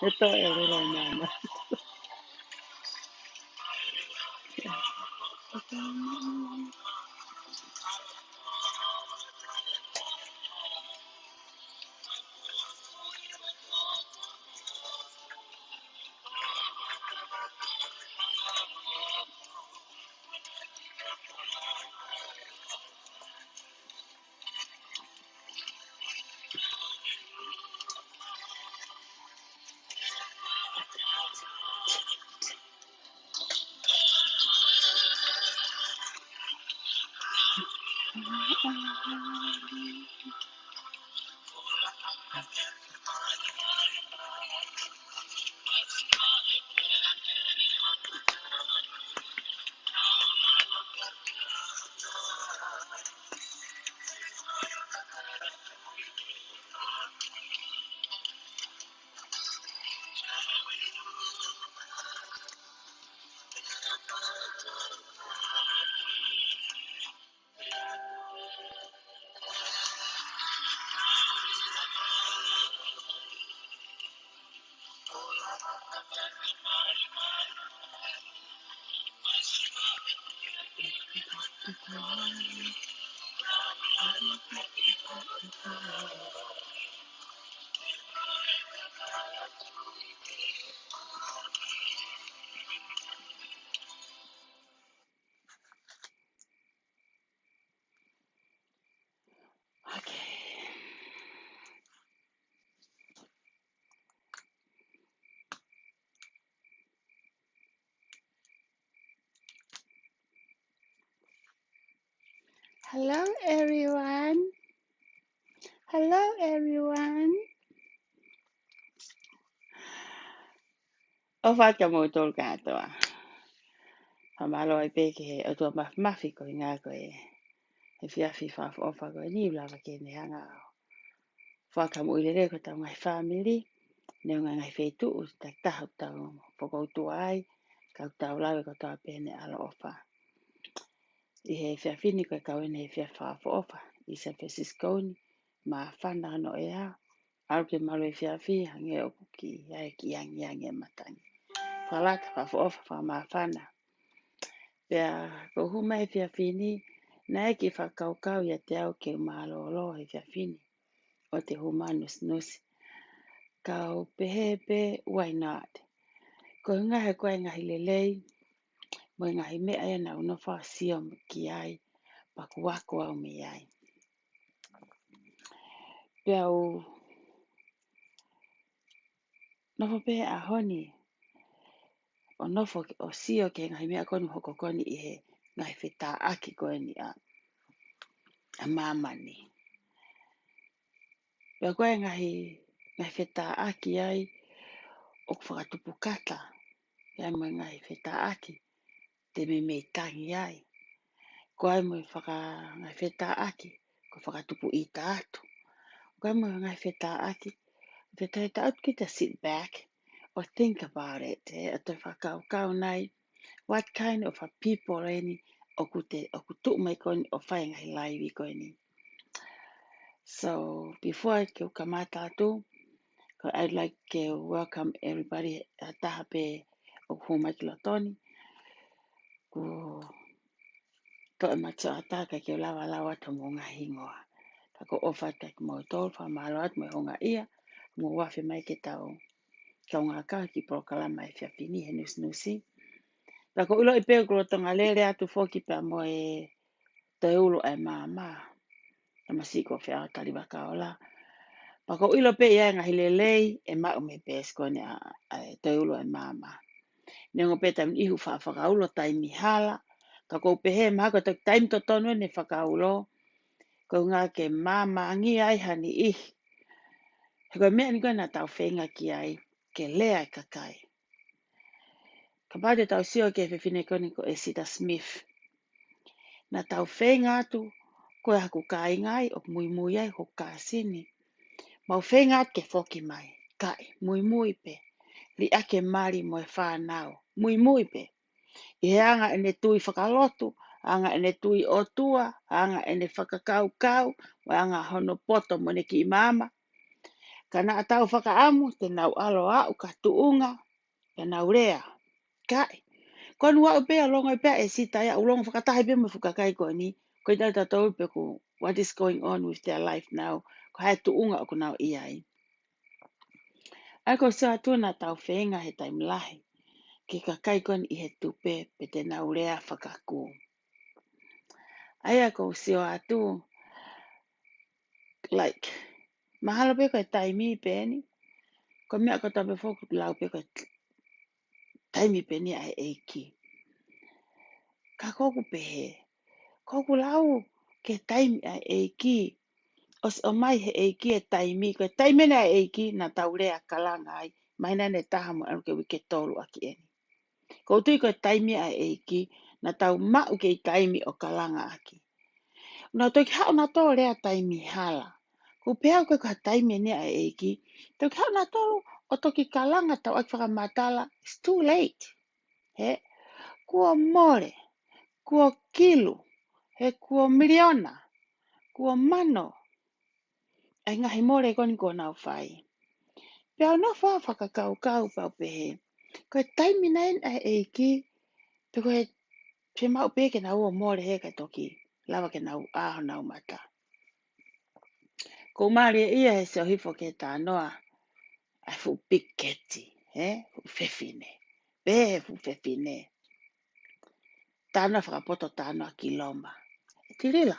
Esto es lo mama. Hello everyone. Hello everyone. O whaka mo tōru katoa. Pamalo ai peke he o tua mafi ko i ngā koe. He whiawhi whawha ofa koe ni ulawa ke ne hanga o. Whaka mo i lere ko tau ngai family. Ne o ngai whetu o tak tahu tau whakautu ai. Kau tau lawe ko tau pene ala ofa. I he whiawhini koe kau ene he whiawha ofa. I San Francisco ni. Ma whana no e a. Aru ke malo e whiawhi hange o kuki. Ia e ki yangi e matangi. Whalaka whawha ofa whamawhana. Pea ko huma e whiawhini. Na e ki whakaukau ia te au ke umalo he whiawhini. O te huma nusi. Kau pehepe, why not? Ko ngahe koe ngahi lelei. Mo ngahi mea ia na unofa sio ki ai. Paku wako au me ai. Pea o nofo pehe a honi. O nofo o sio ke ngahi mea koni hoko koni i he ngahi whetā aki koe ni a mamani. Pea koe ngahi whetā aki ai o whakatupu kata. Pea mo ngahi whetā aki te me tangi ai. Koe mo ngahi whetā aki ko whakatupu i ta atu. Koe mo ngahi whetā aki te taita atu ki te sit back or think about it. O te whakaukau nei. What kind of a people any o kutu mai koni o whai ngahi laiwi koni. So before I go kamata atu, I'd like to welcome everybody taha pe o humaki lotoni. Ko to e macho ataka ke lawa to mo ngahi ngoa. Ka ko ofa tak mo tol fa malot mo honga ia mo wafi mai ke tau. Ka ngā ka ki proklama e whiawhini he nusi. Ka ko ulo i peo kuro tonga lere atu foki pa mo e te ulo e mama. Na masiko whia tali waka ola. Pako ilo pe ia ngahi lelei e mau me pes kone te ulo e mama. Nengo pe tam ihu whakaulo tai mihala. Ka kou pehe maha ko te taim to tonu ne whakaulo. Ko ngā ke mama angi ai hani ih. He koe mea ni koe nā tau whenga ki ai. Ke lea ka kai. Ka pāte tau sio ke whiwhine kone ko e Sita Smith. Nā tau whenga atu. Koe haku kai ngai o mui mui ai ho ka sini. Mau whenga ke whoki mai. Kai, mui mui pe. Li ake mari mo e whānau. Mui mui pe. I he anga ene tui whakalotu, anga ene tui o tua, anga ene whakakau kau, wa anga hono poto mo ne ki mama. Ka na atau whakaamu, te nau alo au ka tuunga, te nau rea. Kai, konu wau pea longa pea e sita ia, ulonga whakatahi pe mo whakakai koe ni, koe tau tatou pe ko, what is going on with their life now, ko hai tuunga o ko nau iai. Ai ko sa tu na tau whenga he taimlahi. Ki ka kai kon I he tupe pe te nau rea whakaku. Aia ko sio atu, like, mahalo pe koe taimi pe ni, ko mea ko tabe foku lau pe koe taimi pe ni ai eiki. Ka koku pe he, koku lau ke taimi ai eiki, os o mai he eiki e taimi, koe taimi na eiki na tau rea kalanga ai, maina ne taha mo anu ke wike tolu aki eni. Ko tui koe taimi ai eiki, na tau mau ke taimi o kalanga aki. Na toki hao na tō rea taimi hala. Ko pēa koe ka taimi ni ai eiki, toki hao na tō o toki kalanga tau aki whakamatala, it's too late. He, kua more, kua kilu, he kua miliona, kua mano, ai ngahi more koni kua nau whai. Pēa no wha whakakau kau pau pehe, koe taimi nei ai eiki, pe koe pe mau peke na ua more he kai toki, lawa ke nau aho nau mata. Ko maria ia he seo hifo ke tā noa, ai fu piketi, fu fefine, fu fefine. Tāna whakapoto tāna ki loma. E tirila.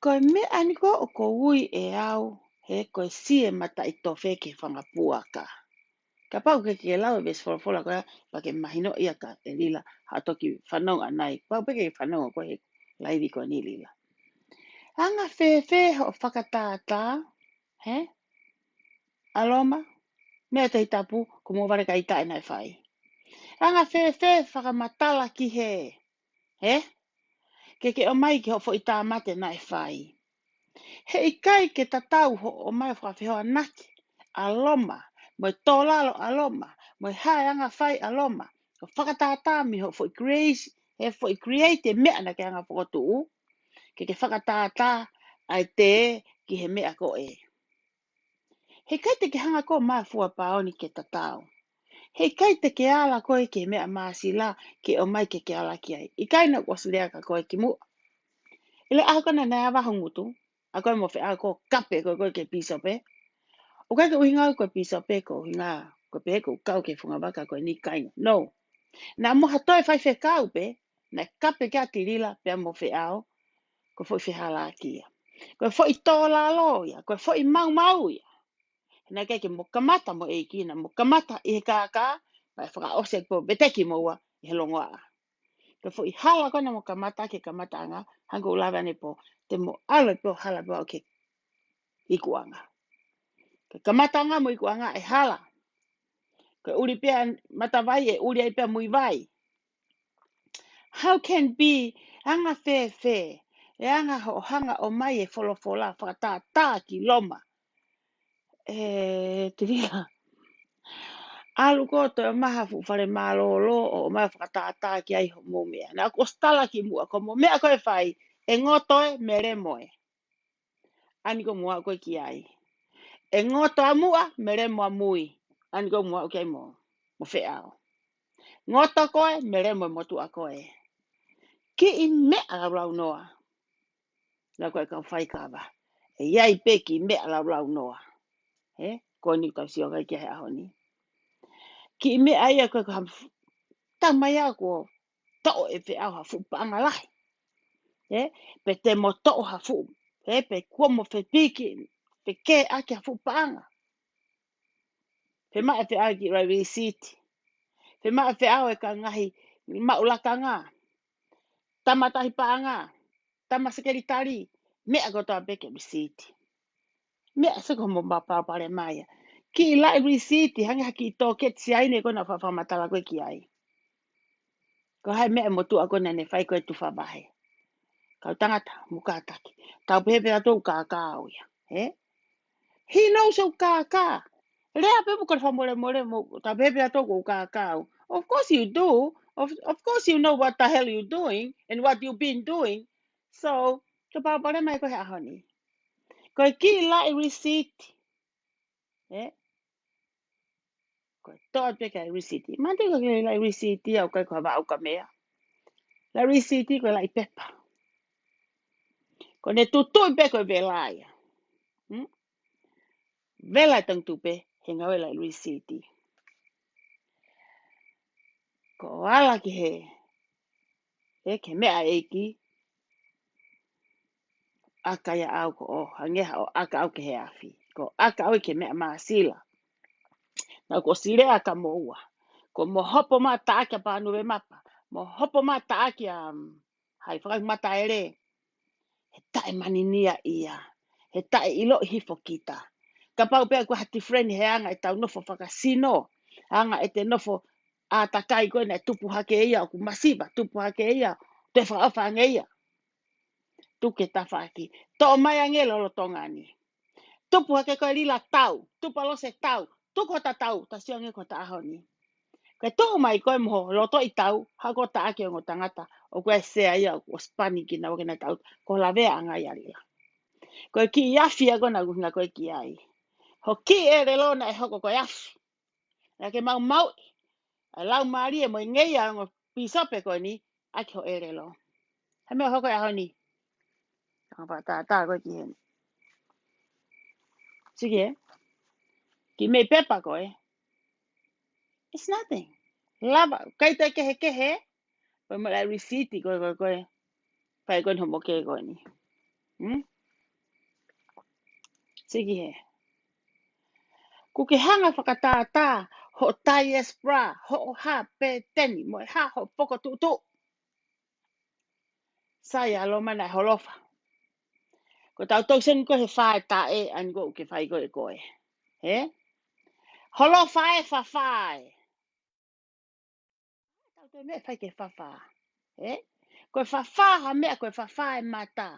Koe me aniko o ko ui e au, he koe sie mata I tofe ke whangapuaka. Ka pau ke lau e ves fola koe, pa ke mahino ia ka e lila, ha toki whanonga nai. Pau peke whanonga koe he laivi koe ni lila. Anga fe ho whakatātā, aloma, mea te tapu, ko mo ware ka ita e nai whai. Anga fe whakamatala ki he, ke o mai ki ho fo I tā mate nai whai. He I kai ke tatau ho o mai whakawhihoa naki, aloma, mo e tōlalo aloma, mo e hae anga whai aloma, ko whakatātami ho fo I create, he fo I create mea na ke anga whakotuu, ke whakatātā ai te ki he mea ko e. He kai te ke hanga ko mai fua paoni ke tatau. He kai te ke ala koe ke mea maasila ke o mai ke ala ki ai. I kai na wasulea ka koe ki mua. Ile aha kona nai awa hongutu, a koe mo whea ko kape koe ke pisope. O kai ka uhinga koe pisope ko uhinga koe pe ko kau ke whunga waka koe ni kainga. No. Na moha toi whai whe kau pe, na kape kia tirila pe mo whea o, koe fwoi whehala kia. Koe fwoi tōla loia, koe fwoi mau ia. Na ke mo kamata mo e kina, mo kamata I he kākā, mai whaka ose ko beteki mo ua I he longoa. Koe fwoi hala kona mo kamata ke kamata anga, hango ulawa ne po, te mo alo po hala po ke ikuanga. Ke kamata anga mo ikuanga e hala. Koe uri pia matawai e uri ai pia mui vai. How can be anga fe, e anga ho hanga o mai e folofola whakatā ki loma. Te vila. Alu ko to maha fu fare malolo o mai whakatā ki ai mo mea. Na ko stala ki mua ko mo mea koe whai e ngotoe mere moe. Ani ko mua koe ki ai. E ngoto a mua mere moa mui. Ani ko mua koe mo wheao. Ngoto koe mere moe motu a koe. Ki I mea lau noa. Na koe ka whai kawa. E iai pe ki mea lau noa. Ko ni ka sio kai ki ai ahoni. Ki me ai ko ka tamai ko to e fe a fu panga lai pe te mo to ha fu pe ko mo fe piki Pe ke aki a fupanga. Pe maa fe aki rai risiti. Pe maa fe au e ka ngahi maulaka ngā. Tamatahi paanga. Tama sekeritari. Mea kotoa peke risiti. Mea seko mo mapapare maia. Ki lai risiti hangi haki tō ketsi aine kona whawhamatala koe ki ai. Ko hai mea mo tu a kona ne whai koe tu whabahe. Kau tangata mukataki. Tau pepe atou kākāo ia. He knows o kākā. Rea pepe kona whamore more mo tau pepe atou ko kākāo. Of course you do. Of course you know what the hell you're doing and what you've been doing. So, ka papare mai koe ahoni. Koe ki lai receipt. Koe toa peka receipt. Mante koe lai receipt au koe koe wau ka mea. La receipt koe lai pepa. Ko ne tutui pe koe velaya. Vela tang tupe he ngawe lai receipt. Ko ala ki he ke mea eiki. Aka ya au ko o hangeha o aka au ke he afi. Ko aka au ke mea maasila. Na ko sire aka mo ua. Ko mo hopo ma taaki a pānuwe mapa. Mo hopo ma taaki a hai whakai mata ere. He tae maninia ia. He tae ilo hifo kita. Ka pau pea kua hati friend he anga e tau nofo whakasino. Anga e te nofo a takai koe na tupu hake ia. Ku masiba tupu hake ia. Te whaafanga ia. Tuke tawhaki. Tō mai angelo lo tongani. Tupu hake koe lila tau. Tupu alose tau. Tuku ta tau. Ta sionge ko ta ahoni. Kai tō mai koe moho loto i tau. Hako ta ake o ngō tangata. O koe sea ia o spani ki na wakena tau. Ko la vea anga ia lila. Koe ki iafia kona kuhinga koe ki ai. Ho ki e relo na e hoko koe afi. Na ke mau mau. A lau maari e mo ngei a ngō pisope koe ni. Aki ho e relo. He mea hoko e ahoni. Tā koe ki heni. Sige. Ki mei pepa koe. It's nothing. Lava. Kai te kehe. Koe mo lai risiti koe. Pai koe homo ke koe ni. Sige he. Ku ke hanga whakatātā. Ho tai espra. Ho ha pe teni. Mo ha ho poko tutu. Sai alo mana holofa. Ko tau tau sen ko he whae ta e an go ke whai koe koe. Holofa e whawhae. Tau tau mea whai ke whawha. Koe whawha mea koe whawhae mata.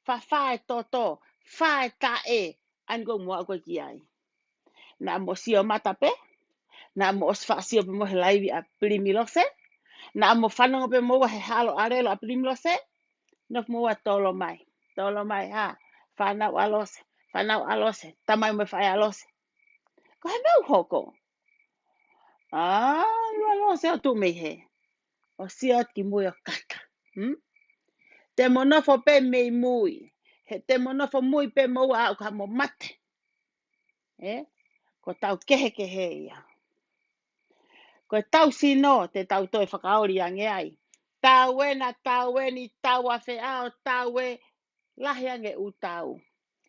Whawhae toto. Whae ta e an go mua koe ki ai. Na mo sio mata pe. Na mo os whaasio pe mo he laivi a primilose. Na mo whanongo pe mo he halo arelo a primilose. Nok mo tolo mai. Tolo mai ha. Whanau alose. Whanau alose. Tamai mo whae alose. Ko he meu hoko. Lua alose o tu me he. O sio ki mui o kaka. Te monofo pe mei mui. He te monofo mui pe mo au ka mo mate. Ko tau kehe ia. Ko tau sino te tau toi whakaori ange ai. Tau e na tau e ni tau a wheao tau e lahi ange u tau.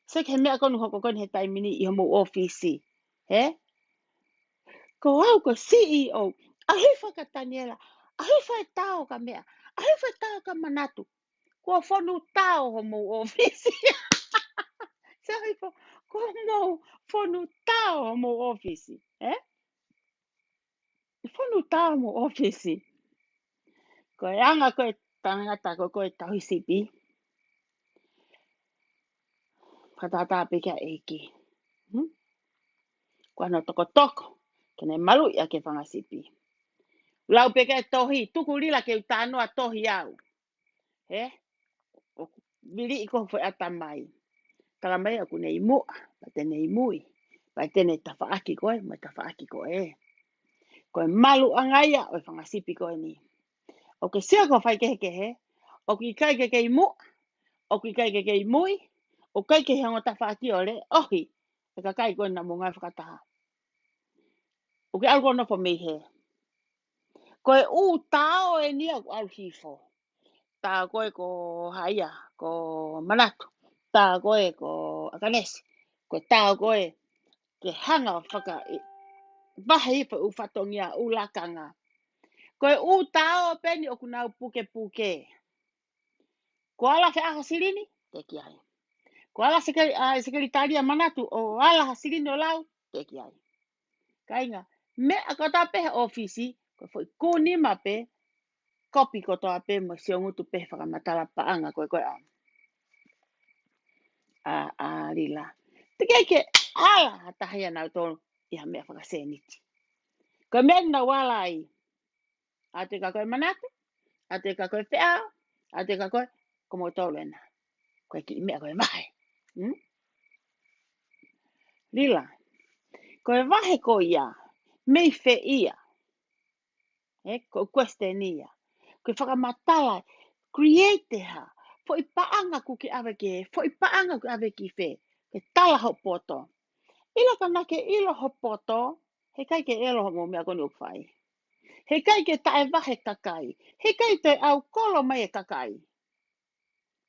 Se ke mea konu hoko koni he taimini i homo ofisi. Ko au ko CEO. Ahi whakataniela. Ahi whai tau ka mea. Ahi whai tau ka manatu. Ko whonu tau homo ofisi. Se ahi ko mo whonu tau homo ofisi. Whonu tau homo ofisi. Ko e anga koe tangata koe tahi sipi. Patata pika eiki. Ko ano toko. Kene malu ia ke whangasipi. Lau peka tohi. Tuku lila ke utanoa tohi au. O vili iko fwe atamai. Taramai aku nei mua. Pate nei mui. Pate nei tawhaaki koe. Mai tawhaaki koe. Koe malu angaia. O whangasipi koe ni. O ke sia ko whai kehe. O ki kai ke kei mua. O ki kai ke kei mui. O kai ke hango tawhaaki ole. Ohi. E ka kai koe na mungai whakataha. O ke alko no po mei he. Koe u tao e nia ku au hifo. Tā koe ko haia, ko manatu. Tā koe ko akanesi. Ko tau koe, ke hanga whaka wahi pa u whatongia u lakanga. Koe u tau peni o kunau puke puke. Ko ala fe aha sirini, te ki ai. Ko ala sekretaria manatu o ala sirini o lau, te ki ai. Kainga, me a kota pe ofisi, ko foi kuni mape, kopi kotoa pe mo siongutu pe whakamatala paanga koe koe au. Rila. Te keike ala hatahia nau tonu iha mea whakaseniti. Ko mea na wala ai. A te ka koe manatu, a te ka koe whea, a te ka koe komo tolu ena. Koe ki mea koe vahe. Rila. Koe vahe ko ia, mei fe ia. Ko question ia. Koe whakamatala, create ha. Fo i paanga ku ki awe ke, fo i paanga ku awe ki fe. Ke tala ho poto. Ila ka ke ilo ho poto, he kai ke ilo ho mo mea koni uwhai. He kai ke tae wahe kakai. He kai te au kolo mai e kakai.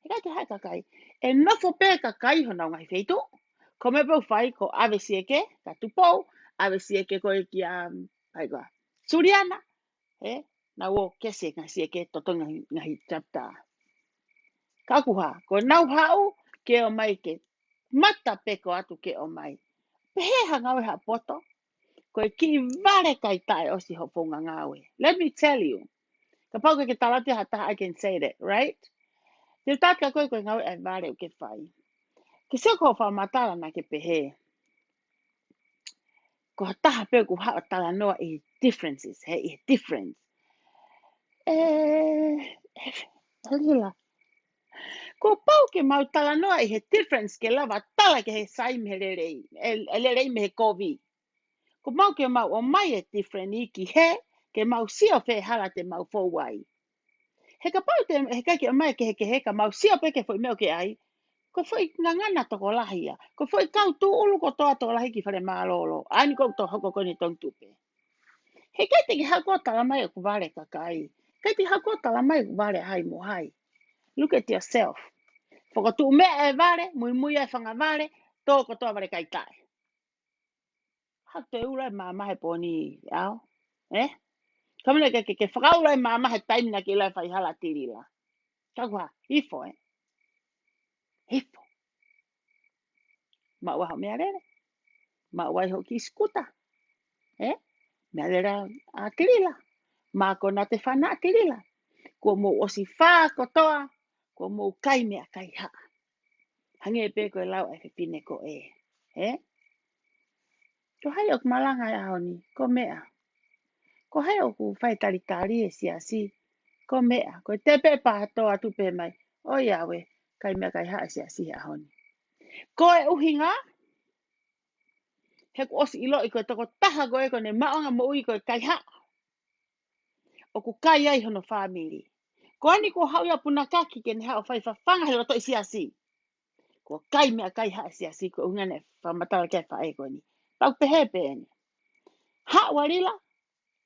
He kai te hae kakai. E nofo pē kakai ho nau ngai feitu. Ko me pau whai ko awe sieke, ka tupou, awe sieke ko e ki a Suriana. Na wo kese nga sieke totonga ngahi chapta. Kakuha, ko nau hau ke o mai ke mata peko atu ke o mai. Pehe hangawe ha poto. Ko ki vare kai tae osi ho ponga ngawe. Let me tell you. Ka pau ke talate hata I can say that, right? Te taka koe koe ngawe e vare ke whai. Ke se ko wha matala na ke pehe. Ko hataha pe ku hao tala noa i differences, i difference. Halila. Ko pau ke mau tala noa i he difference ke lava tala ke he saim he lerei. Lerei me he kovi. Ko mau ke mau o mai e different i ki he, ke mau sio fe hala te mau fowai. He ka pau te he kai ke mai ke he ka mau sio pe ke foi meo ke ai. Ko foi ngangana toko lahia. Ko foi kau tu ulu ko toa toko lahi ki whare maalolo. Aini ko to hoko koni tong tupe. He kai te ki hako tala mai ku vare kakai. Kai te hako tala mai ku vare hai mo hai. Look at yourself. Foko tu mea e vare, mui e whanga vare, tō ko toa vare kai tae. Hak te ura e mamahe poni au. Kamina ke whakaura e mamahe taimina ki lai whai hala tirila. Kakua, hifo Hifo. Ma waho mea rere. Ma wai ho ki skuta. Mea rere a tirila. Ma kona te whana tirila. Ko mo osi wha kotoa, ko mo kai mea kai ha. Hange e pe koe lau e whipine ko e. Ko hai ok malanga e ahoni, ko mea. Ko hai oku whai tari e si. Ko mea, ko te pe pātoa tupe mai. O iawe, kai mea kai ha si ahoni. Ko e uhinga, he ku osi ilo i koe toko taha koe ko ne maonga mo ui koe kai ha. O ku kai ai hono whamiri. Ko ani ko hau ia puna kaki ke ne hao whai whawhanga he roto i si. Ko kai mea kai ha si ko ungane whamatala kia whae ko ni. Pau pehe pēni. Ha warila,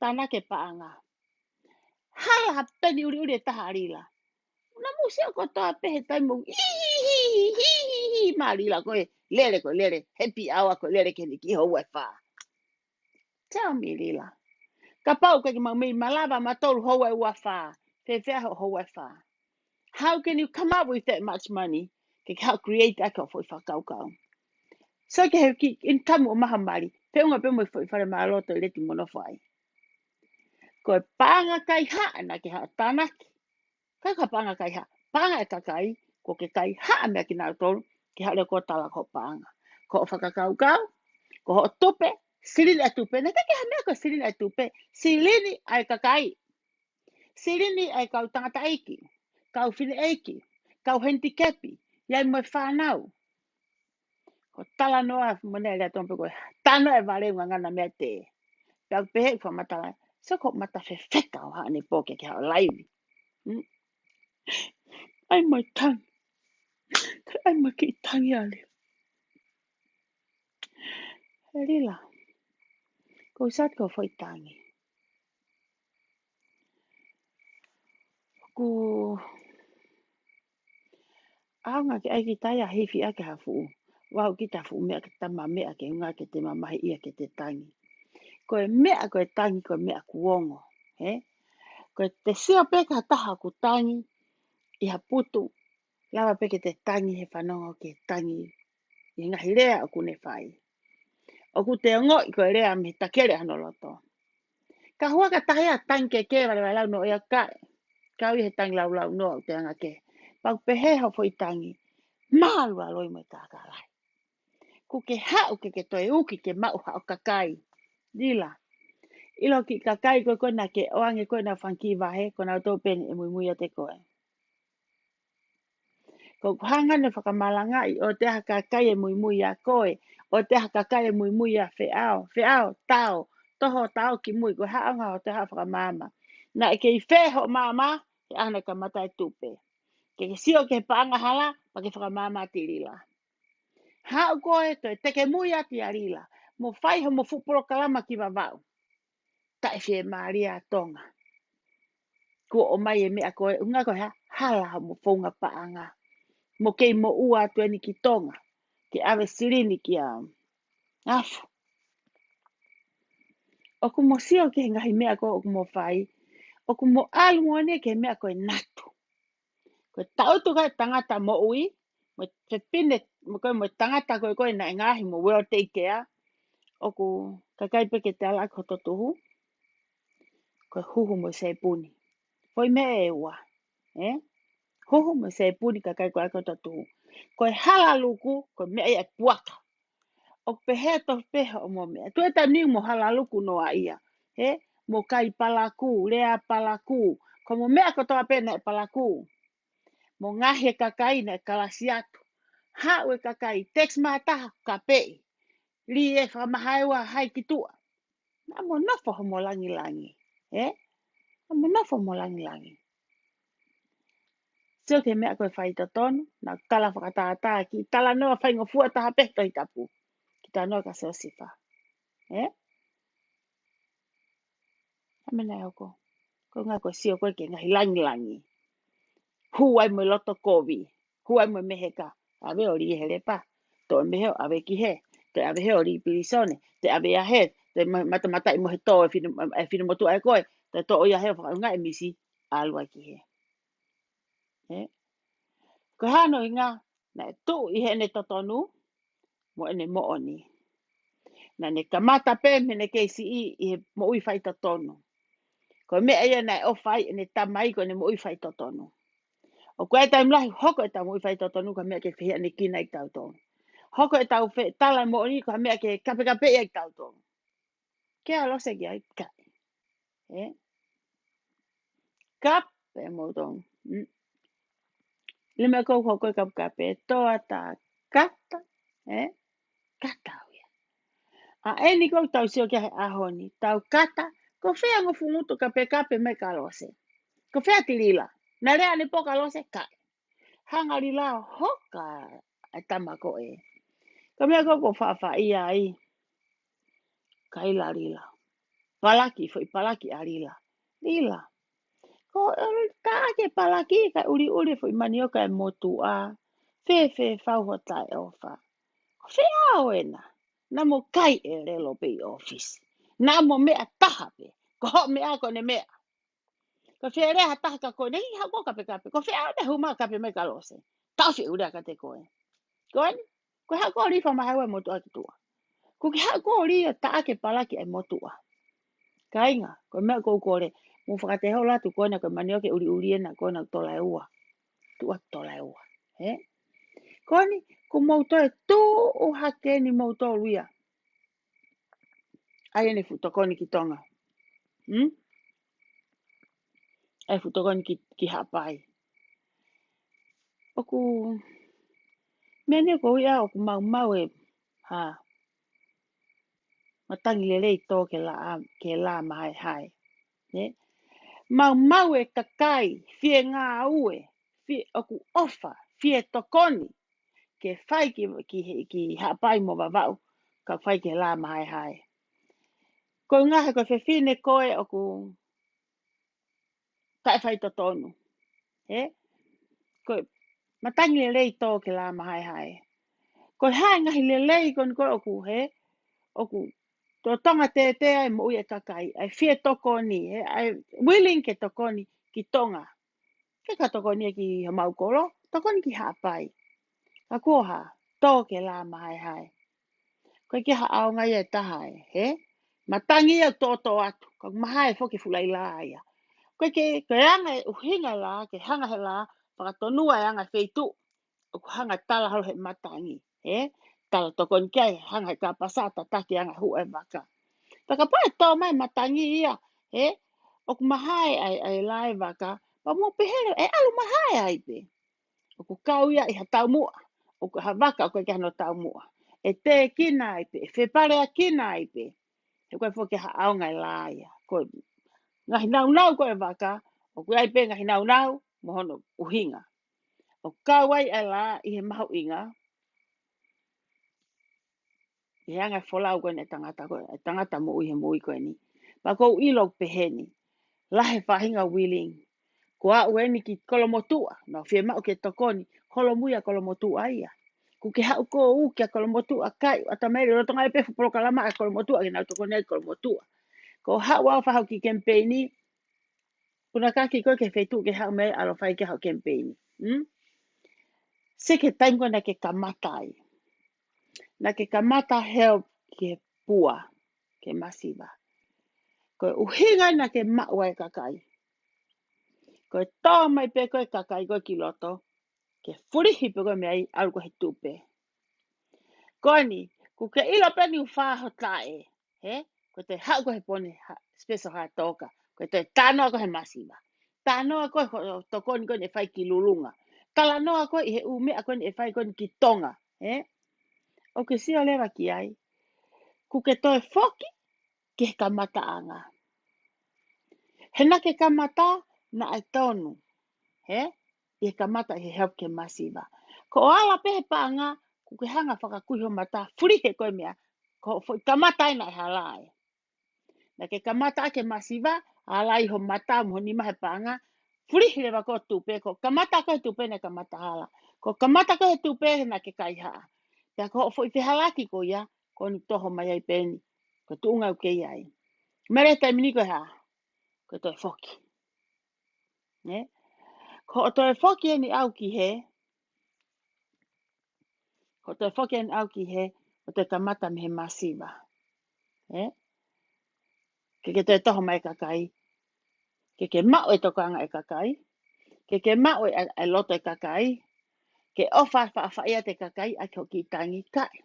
tāna ke paanga. Hala peni uri e taha rila. Una museo ko toa pehe taimu. Marila koe lere. Happy hour ko lere ke ni ki hou e wha. Tell me rila. Ka pau ke mau mei malava matolu hou e ua wha. Whewhea hou e wha. How can you come up with that much money? Ke how create that ko foi whakaukau. So ke he ki in tamu o mahamari. Peunga pe mo foi whare maaloto leti mono whai. Ko e panga kai ha na ke ha tanaki. Kai ka panga kai ha. Panga e kakai. Ko ke kai ha mea ki nau tolu. Ke hale ko tala ko panga. Ko o whakakaukau. Ko ho tupe. Silini a tupe. Neka ke ha mea ko silini a tupe. Silini ai kakai. Silini ai kau tangata eiki. Kau whine eiki. Kau handicappi. Iai mo e whanau. Ko tala noa mone lea tompe koe. Tano e vare unga ngana mea te. Kau pehe kwa matala. So ko mata whewheka o haa ni poke ke hao laivi. Ai mai tangi. Ai mai ki tangi ali. He rila. Ko sat ko foi tangi. Ko aunga ke aiki tai a hifi ake hafu. Wau kita fu mea ke tama mea ke unga ke te mamahi ia ke te tangi. Koe mea koe tangi koe mea kuongo. He? Koe te sia peka taha ku tangi iha putu. Lawa peke te tangi he whanonga ke tangi. I ngahi rea o kune whai. O ku te ongo i koe rea me takere hanoloto. Ka hua ka tahi a tangi ke ke wale lau no ia kae. Kau i he tangi lau lau no au te anga ke. Pau pehe ho fo i tangi. Malu aloi mo i kākalai. Ku ke hau ke toi uki ke mau hao kakai. Dila. Ilo ki kakai koe koe na ke oange koe na whanki wahe. Koe na tō pene e mui mui a te koe. Ko hanga ne whakamalanga i o te haka kai e mui mui a koe. O te haka kai e mui mui a whiao. Whiao, tau. Toho tau ki mui. Ko haanga o te haka whakamama. Na e kei wheho mama. He ana ka matai tupe. Ke sio ke paanga hala. Pa ke whakamama tirila. Hau koe toi teke mui ati a rila. Mo whaiho mo fupuro kalama ki wawau. Ta e whie maria tonga. Ko o mai e mea koe. Unga koe ha. Hala mo whaunga paanga. Mo kei mo ua atueni ki tonga. Ke awe sirini ki a afu. O ku mo sio ke ngahi mea koe o ku mo whai. O ku mo alu moane ke mea koe natu. Koe tautu kai tangata mo ui. Mo te pine mo tangata koe na ngahi mo world take care. O ku kakai peke te ala koto tuhu. Koe huhu mo se puni. Hoi mea e ua. Huhu mo se puni kakai koe koto tuhu. Koe hala luku. Koe mea e puaka. O pehe to pehe o mo mea. Tueta ni mo hala luku no a ia. Mo kai palaku. Lea palaku. Ko mo mea kotoa pena e palaku. Mo ngahe kakai na kalasiatu. Hau e kakai. Tex mataha ka pei. Li e whamahaiwa hai ki tua. Na mo nofo ho mo langi langi. Na mo nofo mo langi langi. Sio ke mea koe whaita tonu. Na kala whakatata ki. Tala noa whaingo fua taha pehto i tapu. Ki ta noa ka seo sifa. Amena oko. Ko ngā koe sio koe ke ngahi langi langi. Huai mo loto kovi. Huai mo meheka. Awe ori e hele pa. To e meheo awe ki he. Te awe he ori pilisone. Te awe a he. Te mata i mo he tō e whina motu ai koe. Te tō o ia he whakaunga e misi. Alua ki he. Ko hano i ngā. Na e tū i he ne totonu. Mo ene mo oni. Na ne kamata pe me ne keisi i he mo ui whaita tonu. Ko mea ia na e o whai e ne tamai ko ne mo ui whaita tonu. O koe tai mlahi hoko e tau mo i whai tonu ka mea ke whia ni kina i tau tonu. Hoko e tau tala mo ni ka mea ke kape kape i tau tonu. Ke alo se ki ai kai. Kape mo tonu. Lima kou hoko e kape kape. Toa ta kata. Kata uia. A eni kou tau sio kia he ahoni. Tau kata. Ko whia ngofu ngutu kape kape me ka lose. Ko whia tirila. Na rea ni poka lose kai. Hangari lao hoka a tamako e. Ka mea koko whawha ia ai. Ka ila rila. Palaki, foi palaki a rila. Rila. Ko ka ake palaki ka uri uri foi manioka e motu a. Fe whauho tai ofa. Ko whi ao ena. Na mo kai e relo pe i office. Na mo mea taha pe. Ko ho mea ko ne mea. Ko whi rea taha ka koe. Nehi hako kape kape. Ko whi ao ne huma kape me ka lose. Tau whi urea ka te koe. Koe? Ko hako rifa mahaua motu aki tua. Ko ki hako ria ta ake palaki ai motua. Kainga, ko mea kou kore. Mo whakateho latu koina ko manio ke uri uri na koina tola e ua. Tua tola e ua. Koni, ko mauto e tō o hake ni mauto ruia. Ai ene futokoni ki tonga. Ai futokoni ki hapai. Oku, mene ko ia oku mau e, matangi le rei tō ke la mai hai. Mau e kakai, fie ngā ue, fie oku ofa, fie tokoni, ke whai ki hapai mo wawau, ka whai ke la mai hai. Ko ngahe ko whine koe oku kai whai to tonu. Ko matangi le rei tō ke la mai hai. Ko hai ngahi lelei kon ko oku he. Oku to tonga te ai mo ia kakai. Ai fie toko ni he. Ai willing ke toko ni ki tonga. Ke ka toko ni ki hamau kolo. Toko ni ki hapai. Ka koha. Tō ke la mahai hai. Koe ki ha ao ngai e tahai. He? Matangi au tō atu. Ka mahai fo ke fulai la ia. Koe ke anga e uhinga la. Ke hanga he la. Whakatonua e anga feitu. O hanga tala halo he matangi. He? Tala toko ni kai. Hanga he ka pasata taki anga hu e waka. Taka pae tō mai matangi ia. He? O mahai ai lai waka. Pa mo pehere e alu mahai ai pe. O kau ia i ha tau mua. O ha waka o koe ke hano tau mua. E te kina ai pe. E whepare a kina ai pe. E koe fo ke ha ao ngai la ia. Koe ngahi nau koe waka. O koe ai pe ngahi nau mohono uhinga. O kau ai ai la i he mahu inga. I anga wholau koe ne tangata koe. E tangata mo ui he mui koe ni. Pa kou ilo peheni. Lahe whahinga willing. Ko a ueni ki kolomotua. No fie mau ke tokoni. Kolomuia kolomotua ia. Ku ke hau ko u kia kolomotua kai. Ata meri rotonga e pefu poloka lama a kolomotua. Ke nau tokoni ai kolomotua. Ko hau au whahau ki kempeini. Kuna kaki koe ke whetu ke hau mei alo whai ke hau kempeini. Se ke time ko na ke kamatai. Na ke kamata help ke pua. Ke masiva. Ko uhinga na ke maua e kakai. Ko tō mai pe koe kakai koe ki loto. Ke furihi pe koe mei alu ko he tupe. Koni, ku ke ilo pe ni whaho tae. He? Ko te hau ko he pone special ha toka. Ko te tānoa ko he masiva. Tānoa ko he tokoni ko ne whai ki lulunga. Tala noa ko i he umea ko ne whai ko ki tonga. He? O ke sio lewa ki ai. Ku ke toe foki ke he kamata anga. He na ke kamata na ai tonu. He? I he kamata he help ke masiva. Ko ala pehe paanga, ku ke hanga whakakuhi o mata, furihe koe mea, ko kamata ina e halai. Na ke kamata ke masiva, halai ho mata mo ni mahe paanga, furihe lewa ko tupe, ko kamata ko he tupe na kamata hala. Ko kamata ko he tupe na ke kaihaa. Pea ko fo i halaki ko ia, ko ni toho mai ai peni, ko tuunga uke iai. Mere taimini ko ha, ko toi foki. Ne? Ko toi foki ni au ki he, ko te whoke an au ki he, o te kamata me he masiva. Ke te toho mai kakai. Ke mao e tokanga e kakai. Ke mao e loto e kakai. Ke ofa whaia te kakai a ko ki tangi kai.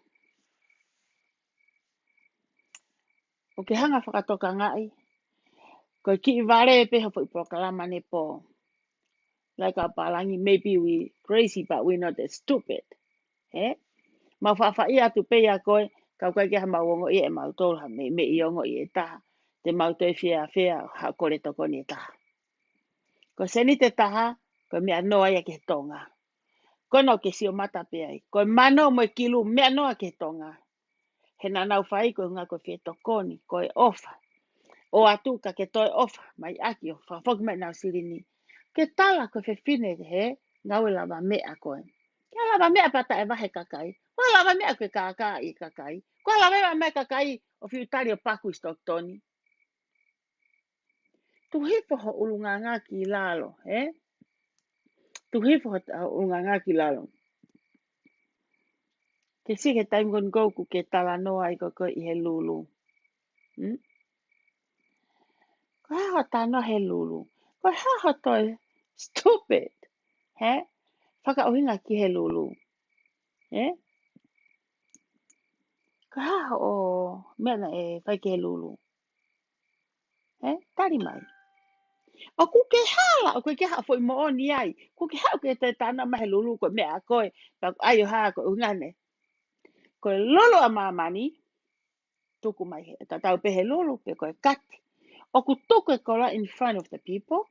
O ke hanga whakatoka ngai. Ko ki i ware e peho po i prokalama ne po. Like our palangi, maybe we crazy, but we're not that stupid. Mau whaia tu pe a koe, kau kai ke ha mau ongo i e mau tolha me i ongo i e taha. Te mau te whia ha kore toko ni e taha. Ko seni te taha, ko mea noa ia ke tonga. Ko no ke sio mata pe ai. Ko mano mo kilu mea noa ke tonga. He na nau whai ko ngā ko whia tokoni, ko e ofa. O atu ka ke toi ofa, mai aki o whawhok mai nau sirini. Ke tala ko whine he, ngau e lava mea koe. Ke lava mea pata e wahe kakai. Ko lava mea koe kaka i kakai. Ko lava mea kakai o whiutari o paku i stoktoni. Tu hifo ho ulunga ngā ki lalo, Tu hifo ho ulunga ngā ki lalo. Ke si ke time kon goku ke tala noa i koko i he lulu. Ko haha tano he lulu. Ko haha toi stupid. Whaka ohinga ki he lulu. Ko haha o mena e whai ki he lulu. Tari mai. O ku ke hala, o ku ke haa foi mo oni ai. Ku ke haa ke te tana mahe lulu ko mea koe. Ai o haa ko ungane. Ko lulu a mamani. Tuku mai he. Tau pehe lulu pe koe kati. O ku tuku e kola in front of the people.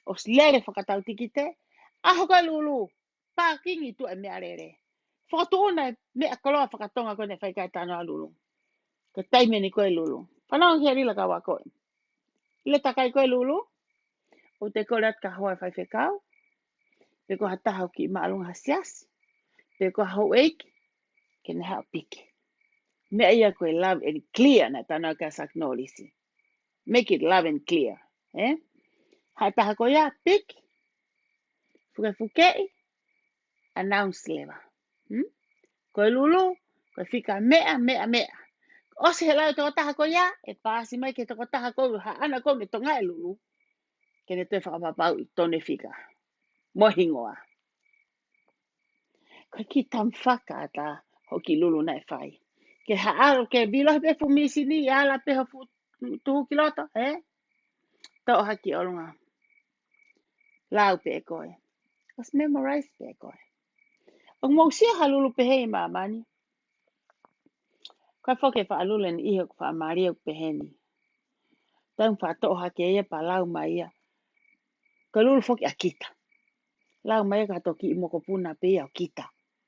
O slere whakatau tikite. Aho koe lulu. Pākingi tu e mea rere. Whakatuuna e mea koloa whakatonga koe ne whaikai tanoa lulu. Ko taime ni koe lulu. Whanau kia rila ka wakoe. Ile takai koe lulu. O te koreat ka hoa whai whekau. Pe ko hatahau ki maalunga hasiasi. Pe ko hau eiki. ke ne hao piki. Mea ia koe love and clear na tana ka saknolisi. Make it love and clear. Eh? Hai taha ko ia piki. Fuke announce leva. Hmm? Koe lulu, koe fika mea. O se helao toko taha ko ia, e pāsi mai ke toko taha ko ha ana ko me tonga e lulu. Ke ne te whakapapau I tone fika. Mohingoa. Koe ki tam whaka ata hoki lulu nai whai. Ke haaro ke bilo pe fu misi ni ala pe fu tuhu kiloto, eh? Tau haki olunga. Lau pe koe. Os memorize pe koe. O mausia halulu pe hei mamani. Koe foke wha alule ni iho wha maria pe heni. Tau wha tau haki ia pa lau mai ia. Koe lulu foke a kita. Lau mai ka toki I moko puna pe ia o kita.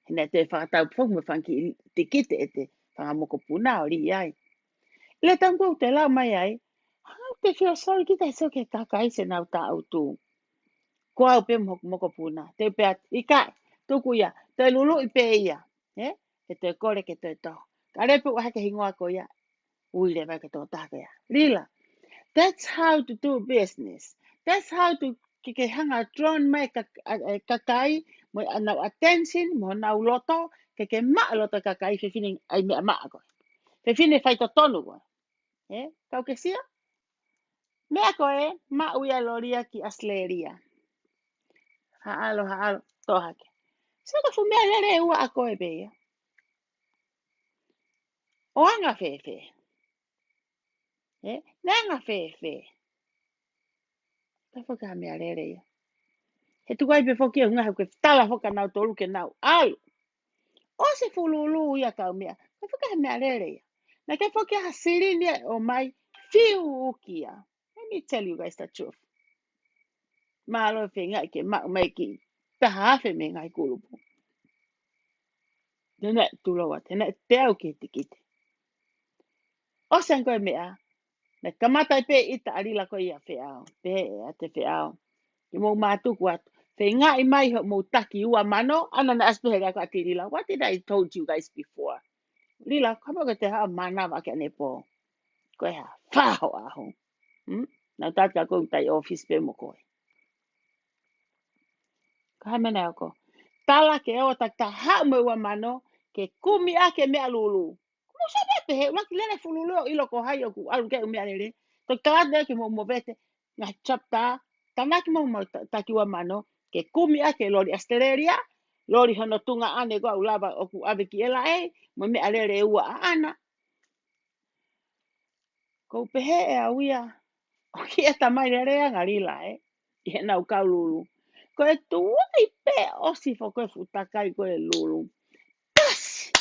Hina te whakatau foke me whanki te kite e te whanga moko puna o li ai. Le tangu te lau mai ai. Hau te feel sorry kita e soke kakai se nau ta au tu. Ko au pe moko puna. Te pe at ikai. Tuku ia. Te lulu I pe ia. Eh? Ke te kore ke te to. Ka repu waha ke hingoa ko ia. Ui le vai ke tō taka ia. Lila. That's how to do business. That's how to ke hanga drawn mai kakai. Mo anau attention. Mo nau loto. Ke maa loto kakai. Fe fini ai mea maa ko. Fe fini fai to tonu ko. Eh? Kau ke sia? Mea koe, ma uia loria ki asleria. Haalo, tohake. Saka fu mea lere ua a koe beia. O anga fefe. Nanga fefe. Ta foka mea lere ia. He tukai pe foki a hunga hau ke tala foka nau tolu ke nau. Alu. O se fululu ia kau mea. Ta foka mea lere ia. Na ke foki a sirinia o mai fiu ukia. Let me tell you guys the truth. Malo fe ngai ke mai ki. Ta hafe me ngai kulupu. Tena tulawa, tena te au ki te kite. O sen koe mea, na kamatai pe ita alila koe ia whiao. Pe a te whiao. I mou mātuku atu. Fe ngā I mai ho mou taki ua mano, ana na aspehe rako ati lila. What did I told you guys before? Lila, kama ko te hao manawa ke ane po. Koe ha, whaho aho. Na tatka koe tai office pe mo koe. Ka mena ako. Tala ke o tak ta hao me ua mano, ke kumi ake mea lulu. Mo sa bete he, laki lele fululu I loko hai o ku alu ke umea lele. To kalade ke mo bete, nga chapta, tanaki mo takiwa mano, ke kumi ake lori Australia, lori hono tunga ane ko ulaba o ku ave ki ela mo mea lele ua a ana. Ko pehe e awia, o ki e tamai lele anga lila I he nau kau lulu. Ko e tuai pe osi fo koe futakai koe lulu. Pasi!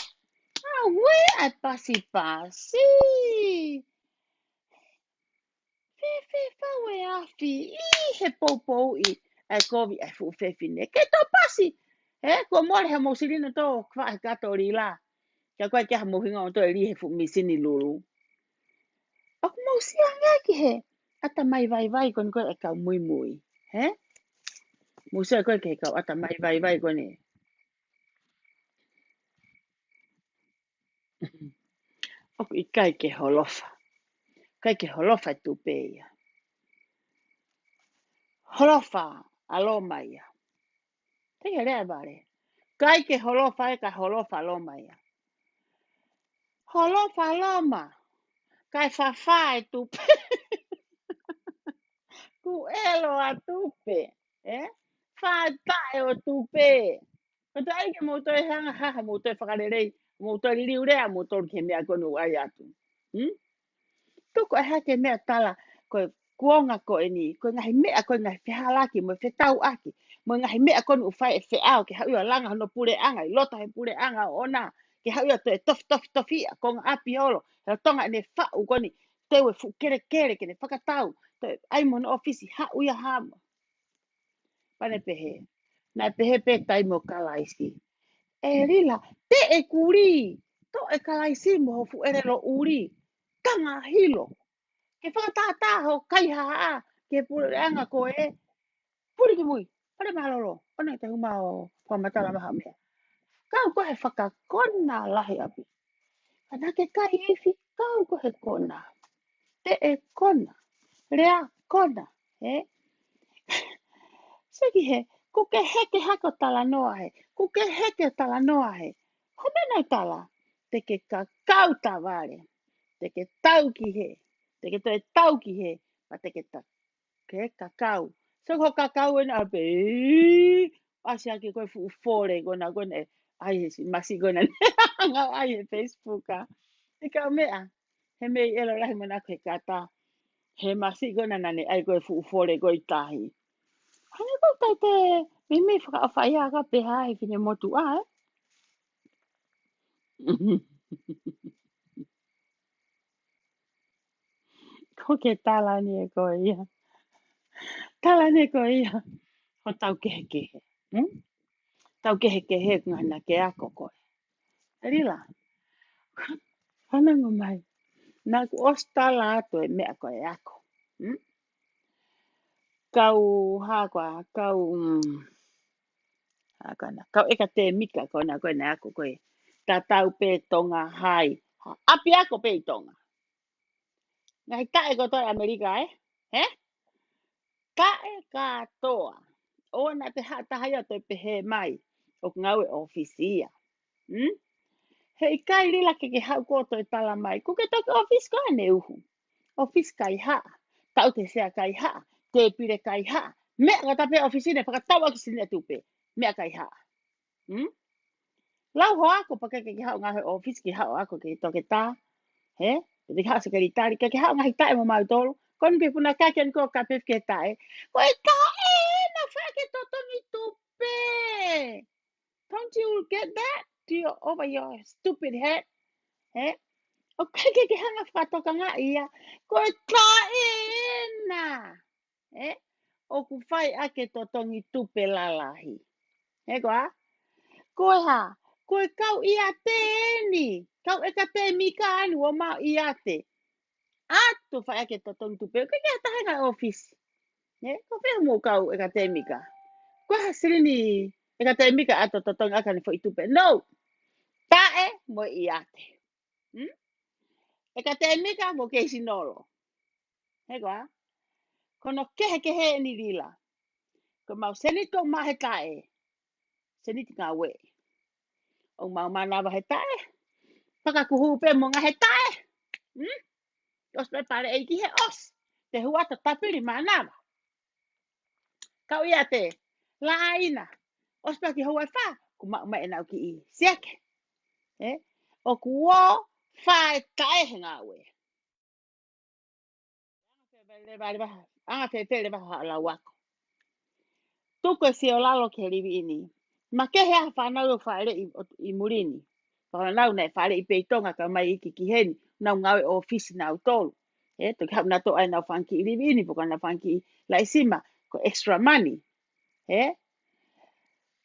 Awe ai pasi. Fe fawe afi. He poupou I kovi ai fu fefine. Ke to pasi. Ko mole he mosilina to kwa he kato la. Kia koe kia mohinga o to li he fu misini lulu. O ku mosi anga ki he. Ata mai vai kon koe e kau mui. Mosi koe ke kau ata mai vai kone. O ku I kai ke holofa. Kai ke holofa tu peia. Holofa aloma ia. Te he rea bare. Kai ke holofa e ka holofa aloma ia. Holofa aloma. Kai whawhae tupe. Ku elo a tupe. Whātai o tupe. Ko te aike mo toi hanga haha mo toi whakarerei. Mo toi liurea mo toi ke mea konu ai atu. Tuko e hake mea tala. Ko kuonga ko e ni. Ko ngahi mea ko ngahi whihalaki mo whetau aki. Mo ngahi mea konu whai e whiao. Ke hau ia langa hono pure anga. I lota he pure anga o na. Ke hau ia to e tofi ia. Ko ngā api holo. He tonga e ne whau koni. Tewe fu kere ke ne whakatau. Ai mo na ofisi hau ia hama. Pane pehe. Nā pehe pe tai mo kalaisi. E rila, te e kuri. To e kalaisi mo fu ere lo uri. Tanga hilo. Ke whakatata ho kai haa. Ke pure anga ko puri ki mui. Pare mahalolo. Ona te huma o whamatala maha mea. Kau kohe whakakona lahi api. Ana ke kai iwi, kau kohe kona. Te e kona. Rea kona. He? Seki he, ko ke heke hako tala noa he. Ko ke heke tala noa he. Home nau tala. Te ke kakau ta wale. Te ke tauki he. Te ke toe tauki he. Ma te ke ta ke kakau. So ko kakau ena ape. Asia ke koe fu fore gona gona. Ai he si masi gona. Ai he Facebook a. Te ka mea. He mei elo lahi mana ke kata. He masi gona nane ai koe fu fore goi tahi. Hane ko tau te me whakawhaia ka peha e whine motu a, eh? Ko ke tala ni e ko ia. Tala ni e ko ia. Ho tau kehe kehe. Hmm? Tau kehe kehe ngana ke ako koe. Rila. Hana ngo mai. Nā ku os tala ato e mea koe ako. Hmm? Kau hakoa, kau... Hakana. Kau eka te mika koe na koe na ako koe. Tā tau pē tonga hai. Api ako pē tonga. Ngai tae ko toi Amerika, eh? Eh? Tae katoa. O na te tahai o te pehe mai. O ngau e ofisia. Hmm? Hei kai rila ke hau koto e tala mai. Kuke toke ofis koe ne uhu. Ofis kai haa. Tau te sea kai haa. Te pire kai haa. Mea kata pe ofisine whakatau aki sine tupe. Mea kai haa. Hmm? Lau ho ako pakeke ki hau ngahe ofis ki hau ako ke toke tā. He? Te hau sekretari. Ke hau ngahi tae mo mau tolu. Kon pe puna kaken ko ka pef ke tae. Koe tae na whake totongi tupe. Don't you get that? Do you over your stupid head? He? O ke hanga whatoka ngā ia. Koe tae na. He? O ku whai ake totongi tupe lalahi. He koa? Koe ha? Koe kau ia te eni. Kau eka te mika anu o mau ia te. Atu whai ake totongi tupe. Koe kia tahe ngai office. He? Ko whea mo kau eka te mika. Koe ha sirini eka te mika ato totongi akani fo i tupe. No! Tae mo ia te. Hmm? Eka te mika mo keisi nolo. He koa? Kono kehe ni rila. Ko mau senito mahe tae. Seniti ngā we. O mau manawa he tae. Whakakuhu pe mo ngā he tae. Hmm? Os pe pare eiki he os. Te huata tapiri manawa. Kau ia te. La aina. Os pe ki hau e wha. Ku mau mai nau ki i. Siake. Eh? O kuo whae tae he ngā we. Anga whewhere waha la wako. Tuko si o lalo ke rivi ini. Ma ke hea whanau o whaere i murini. Whanau nei whaere i peitonga ka mai iki ki heni. Nau ngawe o ofisi nau tolu. E, to hau na to ai nau whanki i rivi ini. Puka na whanki i laisima. Ko extra money. E?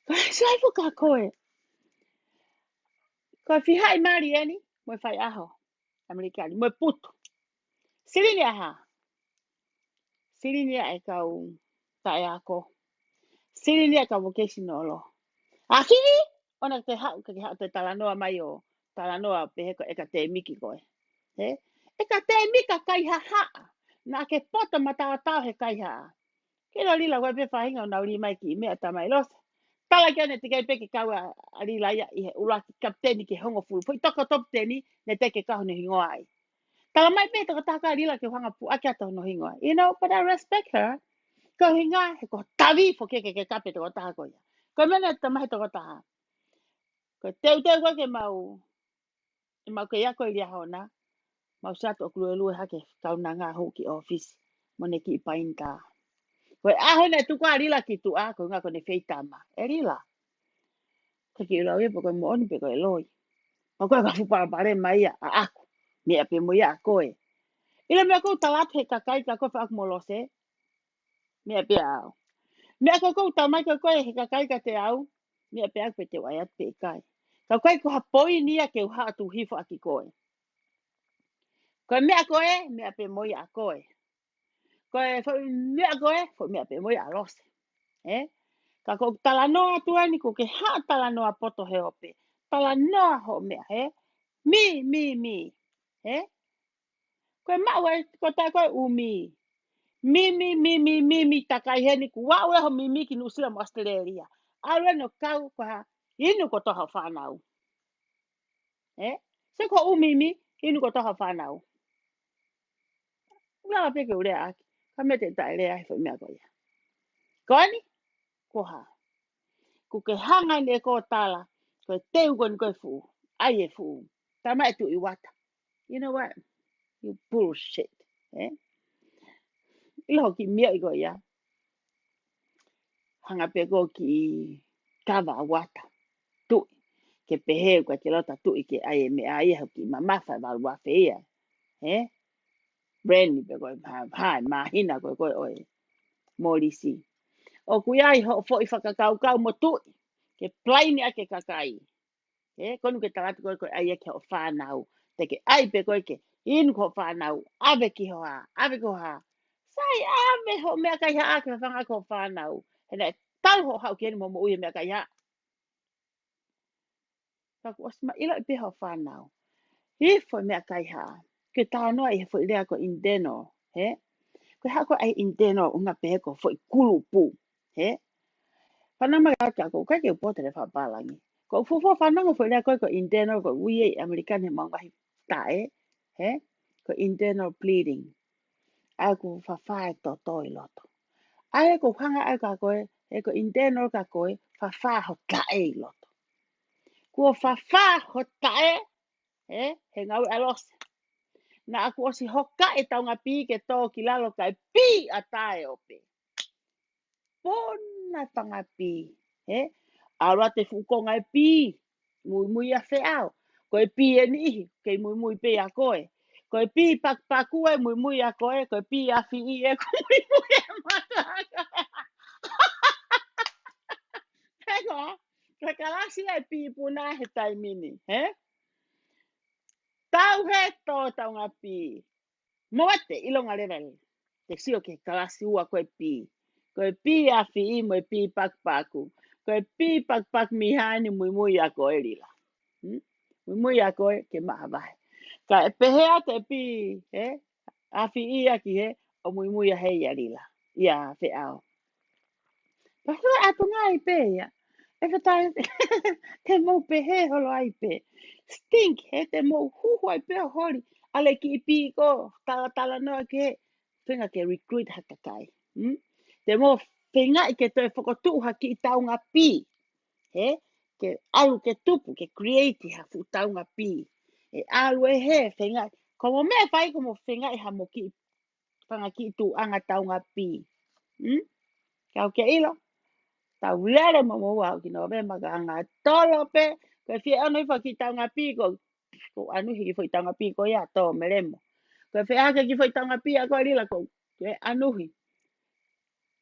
Ko sai fuka koe. Ko whihai mari eni. Moe whai aho. Amerikani. Moe putu. Sirini aha. Sirini e kau tae ako. Sirini e kau vocational lo. Akiri, ona te hau ke hau te talanoa mai o talanoa peheko eka te miki koe. He? Eka te mika kai ha. Na ke pota mata tau he kai ha. Kira lila koe pe whahinga o nauri mai ki mea tamai los. Tala kia ne te kai peke kaua a lila ia i he ulaki kapteni ke hongo fulu. Pui toka top teni ne te ke kahu ne hingoa ai. Tala mai pe toka taka lila ke hanga pu aki ato no hingoa. You know, but I respect her. Ko hinga he ko tavi fo ke kape toka taha koia. Ko mene tamahe toka taha. Ko teu koe ke mau, e mau ke ia koe lia hona, mau sato o klue lue hake kau na ngā hou ki office, mo ne ki painta. Koe aho ne tuku a rila ki tu a, koe ngā koe ne feitama. E rila. Ka ki ula uepo koe mo oni pe koe loi. Ma koe ka fupara pare mai a aku. Mea pe mo ia a koe. Ila mea kou talatu he kakai ka koe whaak mo lose. Mea pe au. Mea kou tamai ka koe he kakai ka te au. Mea pe aku pe te waiat pe kai. Ka koe ko hapoi nia ke uha atu hifo aki koe. Koe mea koe, mea pe moi a koe. Koe mea koe, fo mea pe moi a lose. Eh? Ka ko tala noa tu ani ko ke ha tala noa poto he ope. Tala noa ho mea he. Mi. He? Koe maua ko ta koe umi. Mi takai he ni ku wa ho mi ki nusila mo Australia. Awe no kau ko ha. Inu ko toha whanau. He? Se ko umi inu ko toha whanau. Nga peke ure aki. Ka me te tae rea he whamea ko ia. Koani? Ko ha. Ku ke hanga ni e ko tala. Koe teu ko ni koe fu. Ai e fu. Tama e tu i wata. You know what? You bullshit. Eh? Ilo ki mia i ko ia. Hanga pe ko ki kawa wata. Tu. Ke pehe ko ke lota tu i ke ai e me ai e ki mamafa valua fe ia. Eh? Brandy pe ko hai mahina ko oi. Morisi. O kuiai ho fo i whakakau mo tu. Ke plaini ake kakai. Konu ke taratu ko ai ke o whanau. Te ke ai pe ko ke inu ko whanau. Ave ki hoa. Ave ko ha. Sai ave ho mea kai ha ake whanga ko whanau. Hena tau ho hau ke mo ui mea kai ha. Ka ku osma ila i pe ho whanau. Hi fo mea kai ha. Ke tā noa i fo i lea ko indeno. Ko hako ai indeno unga pe ko fo i kulupu. Panama ka ko ka ke pote le whapalangi. Ko fufo whananga fo lea ko internal ko uie Amerikane maungahi tae. Ko internal bleeding. Ai ko whawhae to toi loto. Ai ko hanga ai ka koe, ko internal ka koe, whawhae ho tae loto. Ko whawhae ho tae, he ngau alos. Na aku osi hoka e taunga pi ke tō ki lalo kai pi a tae ope. Pona tanga pi. Awa te fukonga e pi. Mui a wheao. Ko e pi e nihi. Kei mui pe a koe. Ko e pi paku e mui a koe. Ko e pi a fi i e ko mui e mata. Heko, ka kalasi e pi puna he taimini. Tau he tō taunga pi. Moate ilonga level. Te sio ke kalasi ua ko e pi. Ko e pi a fi i mo e pi paku. Ko e pi paku mihani mui a koe lila. Mui a koe ke maha vai. Ka e pehea te pi, a fi ia ki he, o mui a hei a lila. Ia te ao. Pahua atu ngā i pe ia. E whatai, te mou pehe holo ai pe. Stink, te mou huhu ai pe hori. Ale ki i pi ko, tala noa ke he. Whenga ke recruit hakakai. Te mou whenga i ke toi whakotuha ki i taunga pi. Ke alu ke tupu, ke create ha fu taunga pi. E alu e he, whenga. Ko mo mea whai ko mo whenga i ha mo ki, whanga ki tu anga taunga pi. Kau ke ilo. Tau lere mo mo wau ki no me maka anga tolo pe. Ko e fie anu i whaki taunga pi ko. Ko anu hiki fwoi taunga pi ko ia to meremo. Ko e fie hake ki fwoi taunga pi a ko lila ko. Ke anu hi.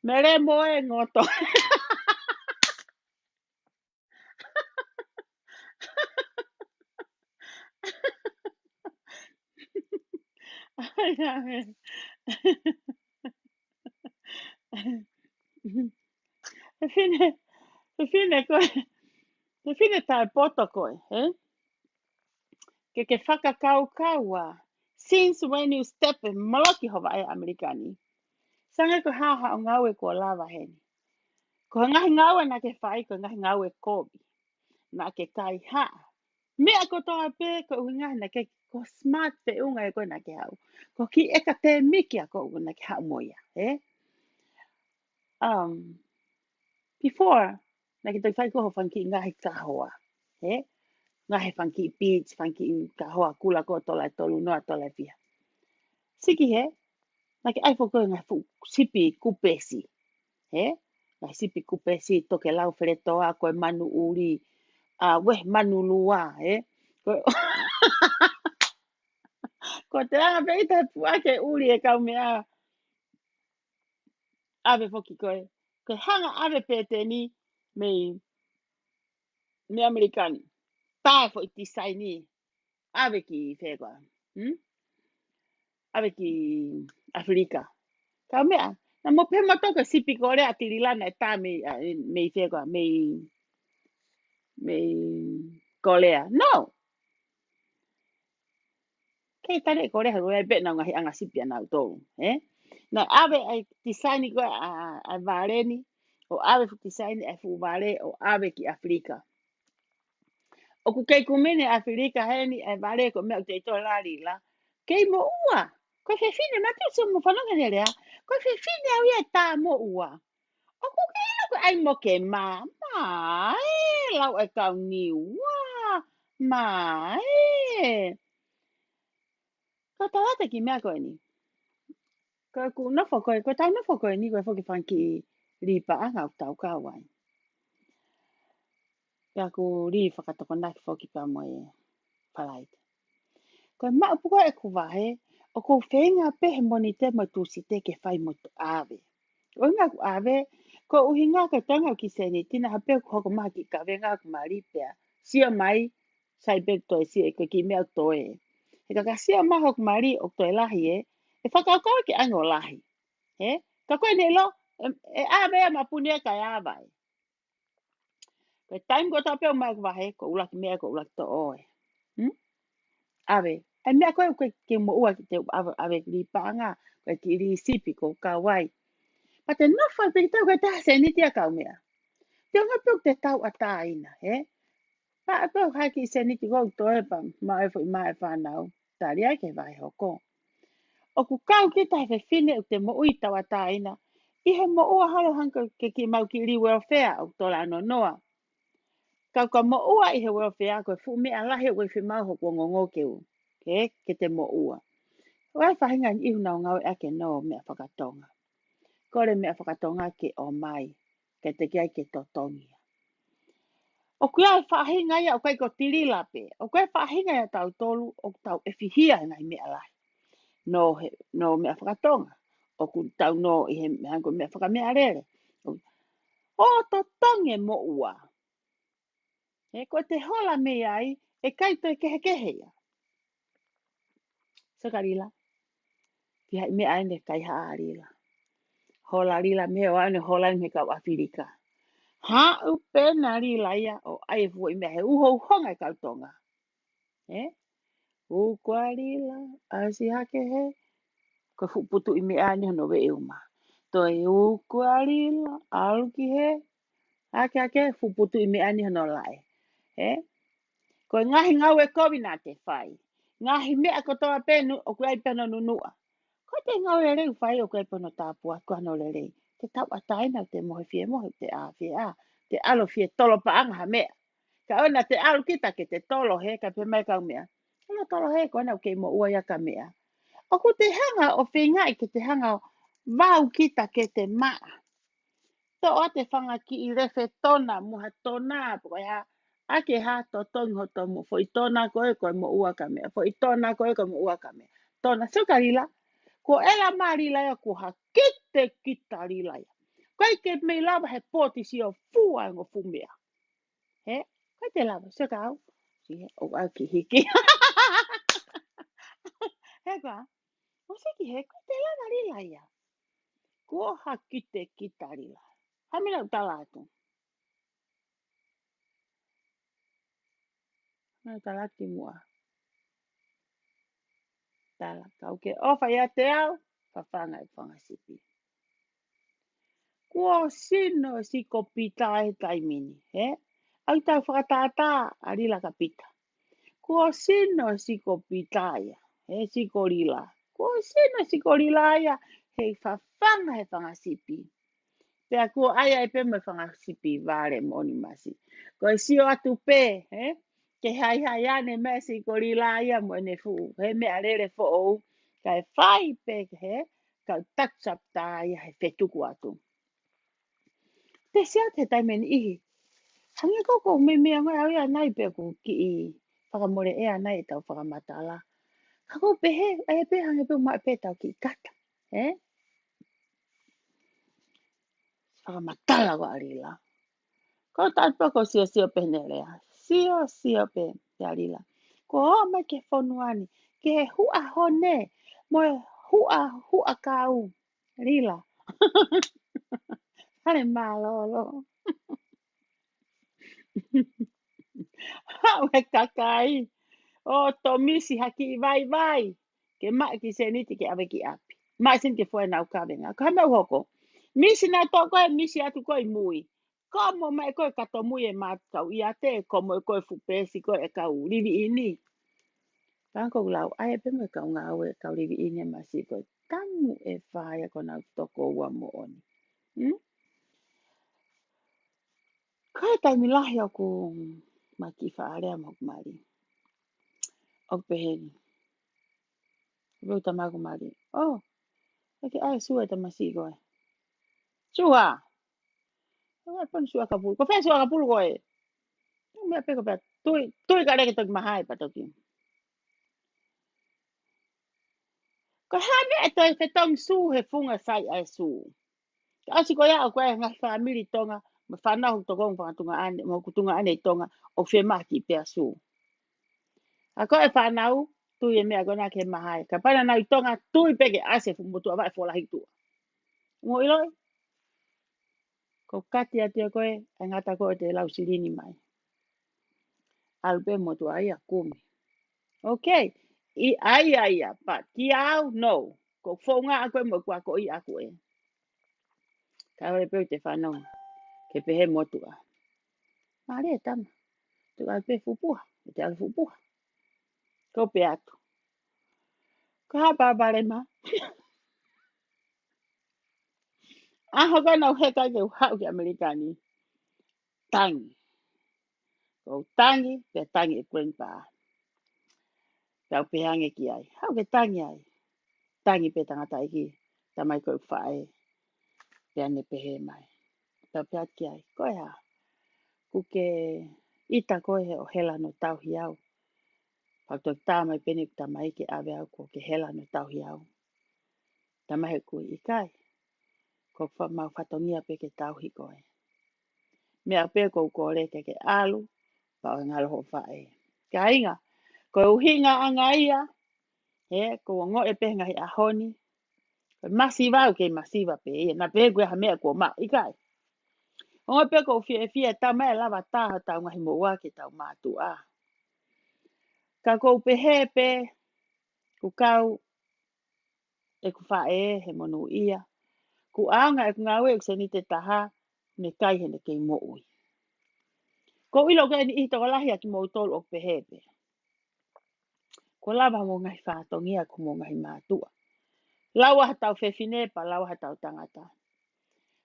Meremo e ngoto. Fine koe. Fine tae poto koe. Ke whakakaukau. Since when you step in maloki hova e Amerikani. Sanga ko haha o ngau e ko lava heni. Ko ngahi ngau e na ke whai ko ngahi ngau e kobi. Na ke kai ha. Mea ko toa pe ko ui ngahi na ke ko smart te unga e koe na ke hau. Ko ki eka te miki a ko na ke hau moia. Before, na ke toi whai ko ho whanki ngahi kahoa. Ngahi whanki beach, whanki kahoa kula ko tola e tolu noa tola e pia. Siki he, na ke aifo koe ngai fu sipi kupesi. Ngai sipi kupesi toke lau where toa koe manu uri. Weh manu lua. Ko te ranga peita puake uri e kau mea. Ave foki koe. Koe hanga ave pete ni me Amerikani. Tae fo iti sai ni. Ave ki whekoa. Ave ki Afrika. Kau mea. Na mo pe mo to ke sipi ko le atiri la na ta me fe ko me kolea. No. Ke tare ko le ha be na ngahi anga sipi ana to. Na ave ai design ko a valeni o ave fu design e fu vale o ave ki Afrika. O ku kei kumene Afrika heni e vale ko me te to lari la. Kei mo ua. Ko fe fine ma tu so mo fana ngene le. Ko fe fine au ia ta mo ua. O ku kei lo ko ai mo ke ma. Ma lau e kau ni ua. Ma Ko tawata ki mea koe ni. Ko ku nofo koe, ko tau nofo koe ni koe foki whanki ripa anga o tau kawai. Ka ku ri whakatoko naki foki pa mo e palaita. Ko maa puka e ku wahe, o ko whenga pehe moni te mo tusi te ke whai mo tu ave. O ngā ku ave, ko uhi ngā ka tanga ki seni, tina hape ku hoko maha ki ka venga ku maari pia. Sia mai, sai bek toi sia e koe ki mea toe. E ka sia maha ku maari o toi lahi e whakakau ki ango lahi. Ka koe ne lo, e ave ma punia ka awai. Ko time ko tapeo mai ku wahe, ko ulaki mea ko ulaki to oe. Ave, ai mea koe ke mo ua ki te ave li panga, koe ki ri sipi ko ka wai. Pa te nofa pe ki tau koe taha se ni tia kau mea. Te unga peo te tau a tā ina, Pa a peo haki se ni ki kou toe pa mai fo i mai whanau. Tari ai ke vai hoko. O ku kau ki tahe fe fine o te mo ui tau a tā ina. I he mo ua halo hanka ke ki mau ki ri welfare o tola ano noa. Kau ka mo ua i he welfare koe fu mea lahi o koe whi mau hoko ngongo ke u. Ke te mo ua. Wai whahinga ni ihu nao ngau ake no mea whakatonga. Kore mea whakatonga ke o mai. Ke te kia ke totongi. O kuia e whahinga ia o kai ko tiri lape. O kuia e whahinga ia tau tolu o tau e whihia ngai mea lahi. No mea whakatonga. O ku tau no i he hanko mea whakamea rere. O totonge mo ua. Ko te hola me ai, e kai toi kehe ia. Sakarila. Ki hai me ai ne kai haarila. Hola rila me o ane hola me kau Afrika. Ha upe na rila ia o ai fu i mea he uho honga kau tonga. Ukua rila, asi hake he. Ko putu i mea ane no we uma. Toi ukua rila, aluki he. Hake putu i mea ane no lai. Ko ngahi ngau e kowi nā te whai. Ngahi mea ko toa pēnu o kuai pēno nunua. Ko te ngau e reu whai o kuai pēno tāpua kua no le rei. Te tau a taina te mohe fie mohe te a fie a. Te alo fie tolo pa anga ha mea. Ka ona te alo kita ke te tolo he ka pe mai kau mea. Ono tolo he ko ana o kei mo ua ia ka mea. O ku te hanga o whingai ke te hanga o vau kita ke te maa. To o te whanga ki I refe tona muha tona po ya. Ake ha to tongi ho tomo. Fo I tona koe koe mo ua ka mea. Fo I tona koe koe mo ua ka mea. Tona sukarila. Ko ela marila ya ko ha kite kita rila ya. Koe ke me lava he poti si o fua ngo fumea. Koe te lava sukau. O au ki hiki. Koa. O siki he koe te lava rila ya. Ko ha kite kita rila. Hamina utala atu. Nā talaki mua. Tala kau ke ofa ia te au. Whawhanga I whangasipi. Kua sino si ko pita e taimini. Au tau whakatātā a rila ka pita. Kua sino si ko pita ia. Si ko rila. Kua sino si ko rila ia. Hei whawhanga he whangasipi. Pea kua aia e pe mai whangasipi vare moni masi. Ko sio atu pe. Ke hai ane mea si ko rila ia mo ne fu. Mea rere fo ou. Kai whai pe kau taksap tā ia he whetuku atu. Te sia te taimeni ihi. Hangi koko me mea ngai au ia nai pe ku ki I whakamore ea nai e tau whakamatala. Kako pehe, ai pe hangi pe mai pe tau ki kata. Whakamatala wa arila. Ko tātua ko sio pe nelea. Sio pe te arila. Ko o mai ke whonuani. Ke he hua hone. Mo e hua kau. Rila. Hale malolo. Hawe kakai. O to misi haki vai. Ke ma ki se ni ke ave ki api. Ma sin ke foi na ka venga. Ka me hoko. Misi na to ko misi atu ko mui. Como mai ko ka to mui e ma ka ia te como ko fu pesi ko e ka u livi ini. Tanko lau ai pe me ka nga we ka livi ini ma si ko. Tamu e fa ya ko na to ko wa mo oni. Kai tai mi lahi aku maki fa ale mo mari. Ok peheni. Vou tamar com mari. Oh, é que ai sua ta masi ko. Sua. Ai pon sua kapul. Ko fe sua kapul ko e. Me pe ko pe. Tu ka ke tok mahai pa toki. Ko ha me to e tong su he funga sai ai su. Ka si ko ya ko e nga family tonga. Ma fana hu to gong pa tunga ane mo kutunga ane tonga o fe maki pe su. Ako e whanau, tu e mea gona ke mahai. Ka pana nau i tonga tui peke ase fu motu awai fo lahi tu. Ngo iloi, ko kati ati a koe, a ngata koe te lau sirini mai. Alpe motu ai a kumi. Okay, ai, but ki au, no. Ko whaunga a koe mo kua ko i aku e. Ka hore peu te whanau, ke pehe motu a. Mare e tama, tu alpe fupuha, te al fupuha. Ko pe atu. Ko hapa bare ma. Aho ka nau heka ke uhau ki Amerikani. Tangi. Ko tangi, pe tangi e kuen pa. Tau pehange ki ai. Hau ke tangi ai. Tangi pe tangata iki. Tamai koe whae. Pe ane pehe mai. Tau pehat ki ai. Koe ha. Kuke ita koe he o hela no tau hiau. Pau tau tamai pene ku tamai ke awe au ko ke hela no tau hiau. Tamai he kui ikai. Ko mau whatongia pe ke tau hi koe. Mea pe ko kore ke alu. Pau ngalo ho whae. Ka inga. Ko uhinga anga ia. He, ko ngo e pe ngahi ahoni. Masiva o ke masiva pe na pe gue ha me ko ma ikai o pe ko fie ta me lava ta ta ngai mo wa ke ta ma tu a ka ko pe he pe ku kau e ku fa he monu ia ku anga e nga we se ni te taha ne kai he ne ke mo ui ko ilo ke ni to la hi atu mo tol o pe he pe ko lava mo ngai fa to ngia ku mo ngai ma tu lawa ta fe fine pa lawa ta tangata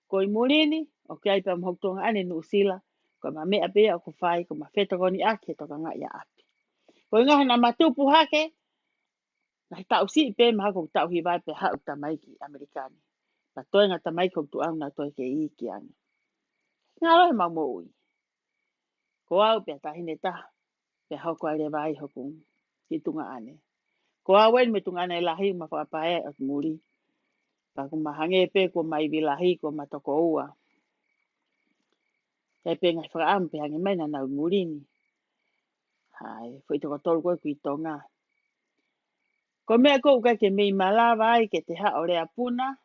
ko i mulini o ke ai pa mo tonga ane no sila ko ma me ape ko fai ko ma feta ko ni ake to nga ya api ko nga na matupu hake na ta usi pe ma ko ta hi vai pe ha ta mai ki amerikani pa to nga ta mai ko tu au na to ke i ki an nga lo ma mo ui ko au pe ta hine ta pe ha ko ale vai ho kun ki tunga ane ko awen me tunga ane lahi ma fa pa e at muri pa ko ma hange pe ko mai vilahi ko ma to ko ua pe pe nga fra am pe hange mai na murini hai foi to tol ko ki tonga ko me ko ka ke me malava ai ke te ha ore apuna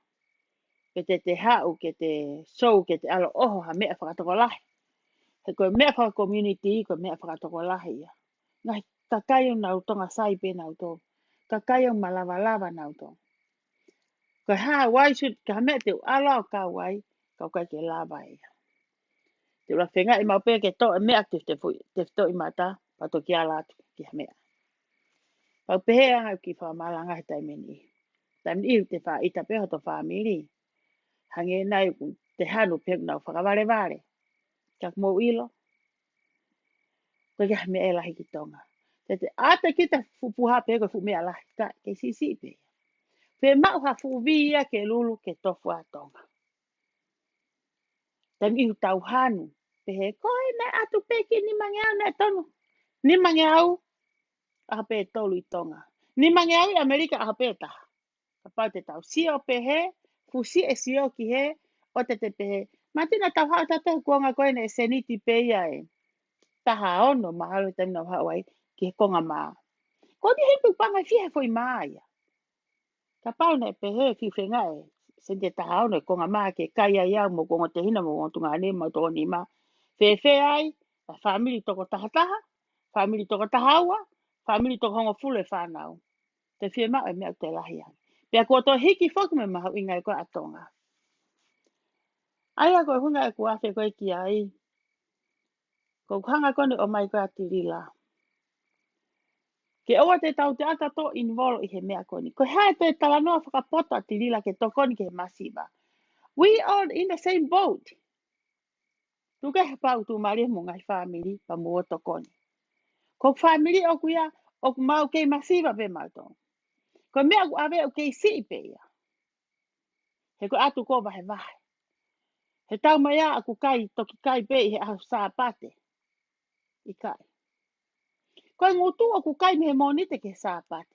ke te ha o ke te show ke te alo oho ha me fa to la he ko me fa community ko me fa to la ia ngai ka kai na tonga sai pe na to ka kai malava lava na to ko ha why should ka me te alo ka wai ka ke lava ia te la fenga e ma pe ke to me active te to i mata pa to ki ala ki me Pau pehe anga ki wha malanga he taimeni. Taimeni te wha ita peho to whamiri. Hange nai te hanu peho nau whakaware ware. Kak mō ilo. Koe kia me e lahi ki tonga. Te ata ki ta fupuha peho koe fu mea lahi. Ka ke sisi pe. Pe mau ha fu via ke lulu ke tofu a tonga. Taimeni tau hanu. Pehe koe ne atu peki ni mange au ne tonu. Ni mange au. Aha pe tolu i tonga. Ni mange au i Amerika aha pe taha. Pau te tau sio pehe, fusi e sio ki he, o te pehe. Matina tau hao tata kuanga koe ne seniti pe ia e. Taha ono mahalo te mina hao ai ki he konga maa. Ko ni hipu panga fie foi maa ia. Ka pau ne pehe fi whenga e se te tahao no konga maa ke kai ai au mo konga te hina mo konga tunga ane mo tō ni ma. Fe ai, a family toko tahataha, family toko tahaua, family toko hongo fule whanau. Te whia mau e mea te lahi ai. Pea kua tō hiki whaku me maha inga e koe atonga. Ai a koe hunga e kua ase koe ki ai. Ko hanga kone o mai koe atirila. Ke oa te tau te ata tō involve i he mea koni. Ko hae te talanoa whakapoto atirila ke tokoni ke he masiba. We are in the same boat. Tuke he pau tu maria mo ngai family pa mo tokoni. Ko family o kuia o mau ke masiba pe mau tō. Ko mea ku ave o ke si pe ia. He ko atu ko vahe vahe. He tau mai a aku kai toki kai pe he ahu sā pate. I kai. Koe ngutu o ku kai me he monite ke sā pate.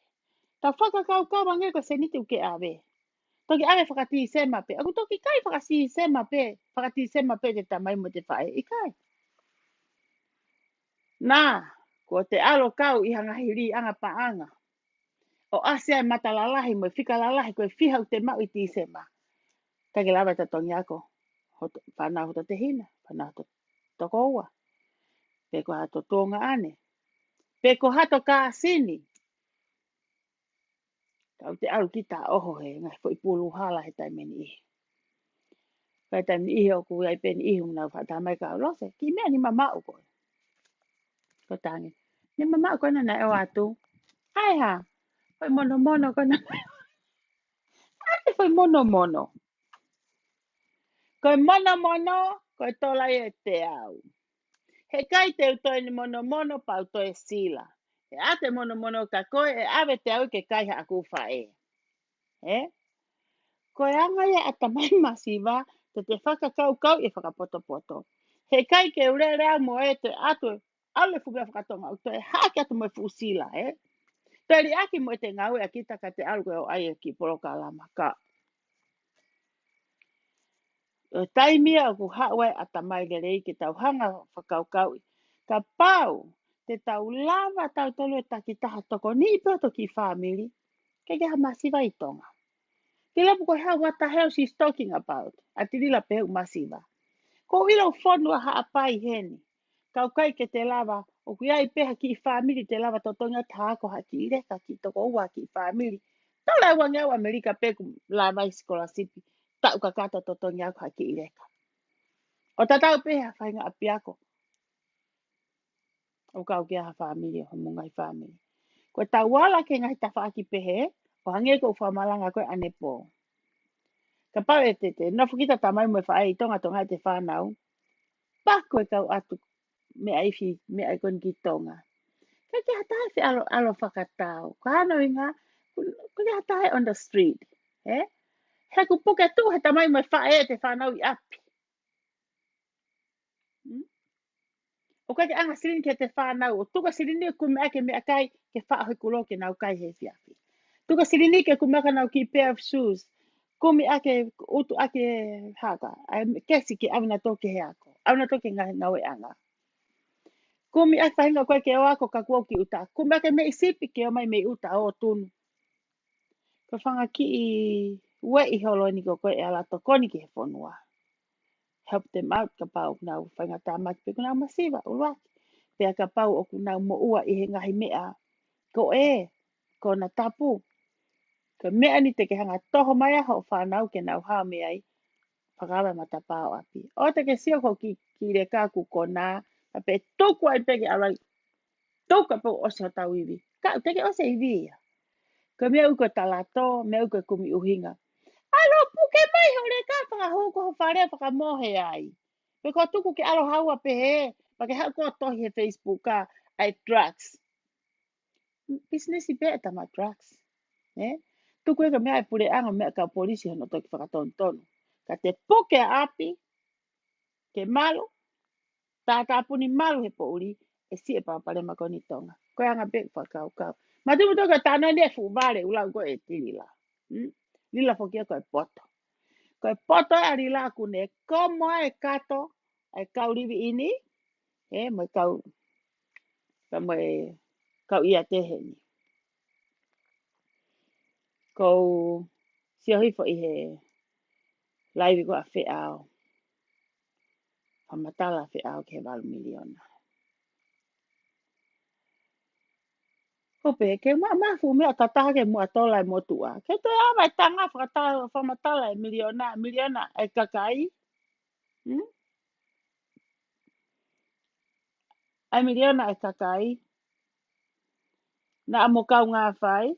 Ta whakakau kau wange ko se niti uke ave. Toki ave whakati sema pe. Aku toki kai whakasi sema pe. Whakati sema pe te tamai mo te whae. I kai. Nā, ko te alo kau i hanga hiri anga paanga. O asea mata lalahi mo whika lalahi koe whihau te mau i ti sema. Kage lawa ta tongi ako. Whanau hoto te hina. Whanau hoto toko ua. Peko hato tonga ane. Peko hato ka sini. Kau te au kita oho he. Ngai fo i pulu hala he taimeni ihi. Kai taimeni ihi o ku ai peni ihi mnau whata mai ka lose. Ki mea ni mamau koe. Ko tangi. Ni mamau koe na e watu. Ai ha. Foi mono mono koe na. Ai foi mono mono. Koe mono mono. Koe tola e te au. He kai te utoi ni mono mono pa utoi sila. E ate mono mono ka koe e ave te au ke kai ha aku whae. Koe anga e atamai masiva te te whakakau kau e whakapoto poto. He kai ke ure rea mo e te atu ale fuga whakatonga uto e hake atu mo e fusila. Teri aki mo e te ngau e kita ka te alu o ai ki poroka lama ka. Taimia o ku hawe atamai le rei ke tau hanga whakau kau. Ka pau te tau lava tau tolu e takitaha toko ni ipoto ki family. Ke keha masiva i tonga. Ke lapu koe hau what the hell she's talking about. Atirila pehu masiva. Ko ilo whanua haapai heni. Kau kai ke te lava o kuiai peha ki family te lava totonga tāko haki ireka ki toko ua ki family. Tau lai wangi au Amerika peku lava i scholarship. Tau kakata totonga au haki ireka. O tatau peha whainga apiako. O kau kia ha family o mungai family. Ko tau wala ke ngai tawhaaki pehe. O hange ko whamalanga koe anepo. Ka pau e te nofu kita tamai mo e whae i tonga tonga te whanau. Pako e kau atu me aifi me ai kon ki tonga. Ka ke hatai fi alo whakatau. Ka hano inga, ko ke hatai on the street. He ku puke tu he tamai mo e whae te whanau i api. O kai ke anga sirini ke te whanau. O tuka sirini ku me ake me akai ke wha hoi kulo ke nau kai he fi api. Tuka sirini ke ku meka nau ki pair of shoes. Kumi ake utu ake haka. Kesi ke awina toke he ako. Awina toke ngau e anga. Kumi ake whahinga koe ke o ako ka kua ki uta. Kumi ake me isipi ke o mai me uta o tunu. Ka whanga ki i we i holo ni ko koe e ala tokoni ki he whanua. Help them out ka pau nau whainga tāmaki pe kuna masiva uruaki. Pea ka pau o kunau mo ua i he ngahi mea. Ko ko na tapu. Ka mea ni te ke hanga toho mai aho whanau ke nau hao mea ai. Whakawa mata pao api. O te ke sio ko ki re kāku ko nā. A pe toku ai peke arai. Toka po o se tau iwi. Ka teke o se iwi ia. Ka mea uko talato, mea uko kumi uhinga. Alo puke mai hore ka whaka hoko ho wharea whaka mohe ai. Pe ko tuku ke alo haua pe he. Pa ke hau ko tohi he Facebook ka ai drugs. Business i pe tama drugs. Tuku e ka mea e pure anga mea ka polisi hono toki whakatontonu. Ka te puke api. Ke malo. Tata puni malu he po uri. E si e papare makoni tonga. Koe anga pe whakau kau. Ma tumu toka tāna ne fu vale ulau ko e tilila. Lila fokia ko e poto. Ko e poto e arila ku ne komo e kato. E kau rivi ini. Mo e kau. Mo e kau ia teheni. Ko sia hifo i he. Live ko a wheao. Whamatala wheao ke 8 miliona. Kope, ke mafu mea tataha ke mua tola e motua. Ke te awa e tanga whamatala e miliona e kakai. Hmm? Ai miliona e kakai. Na amo kau ngā whai.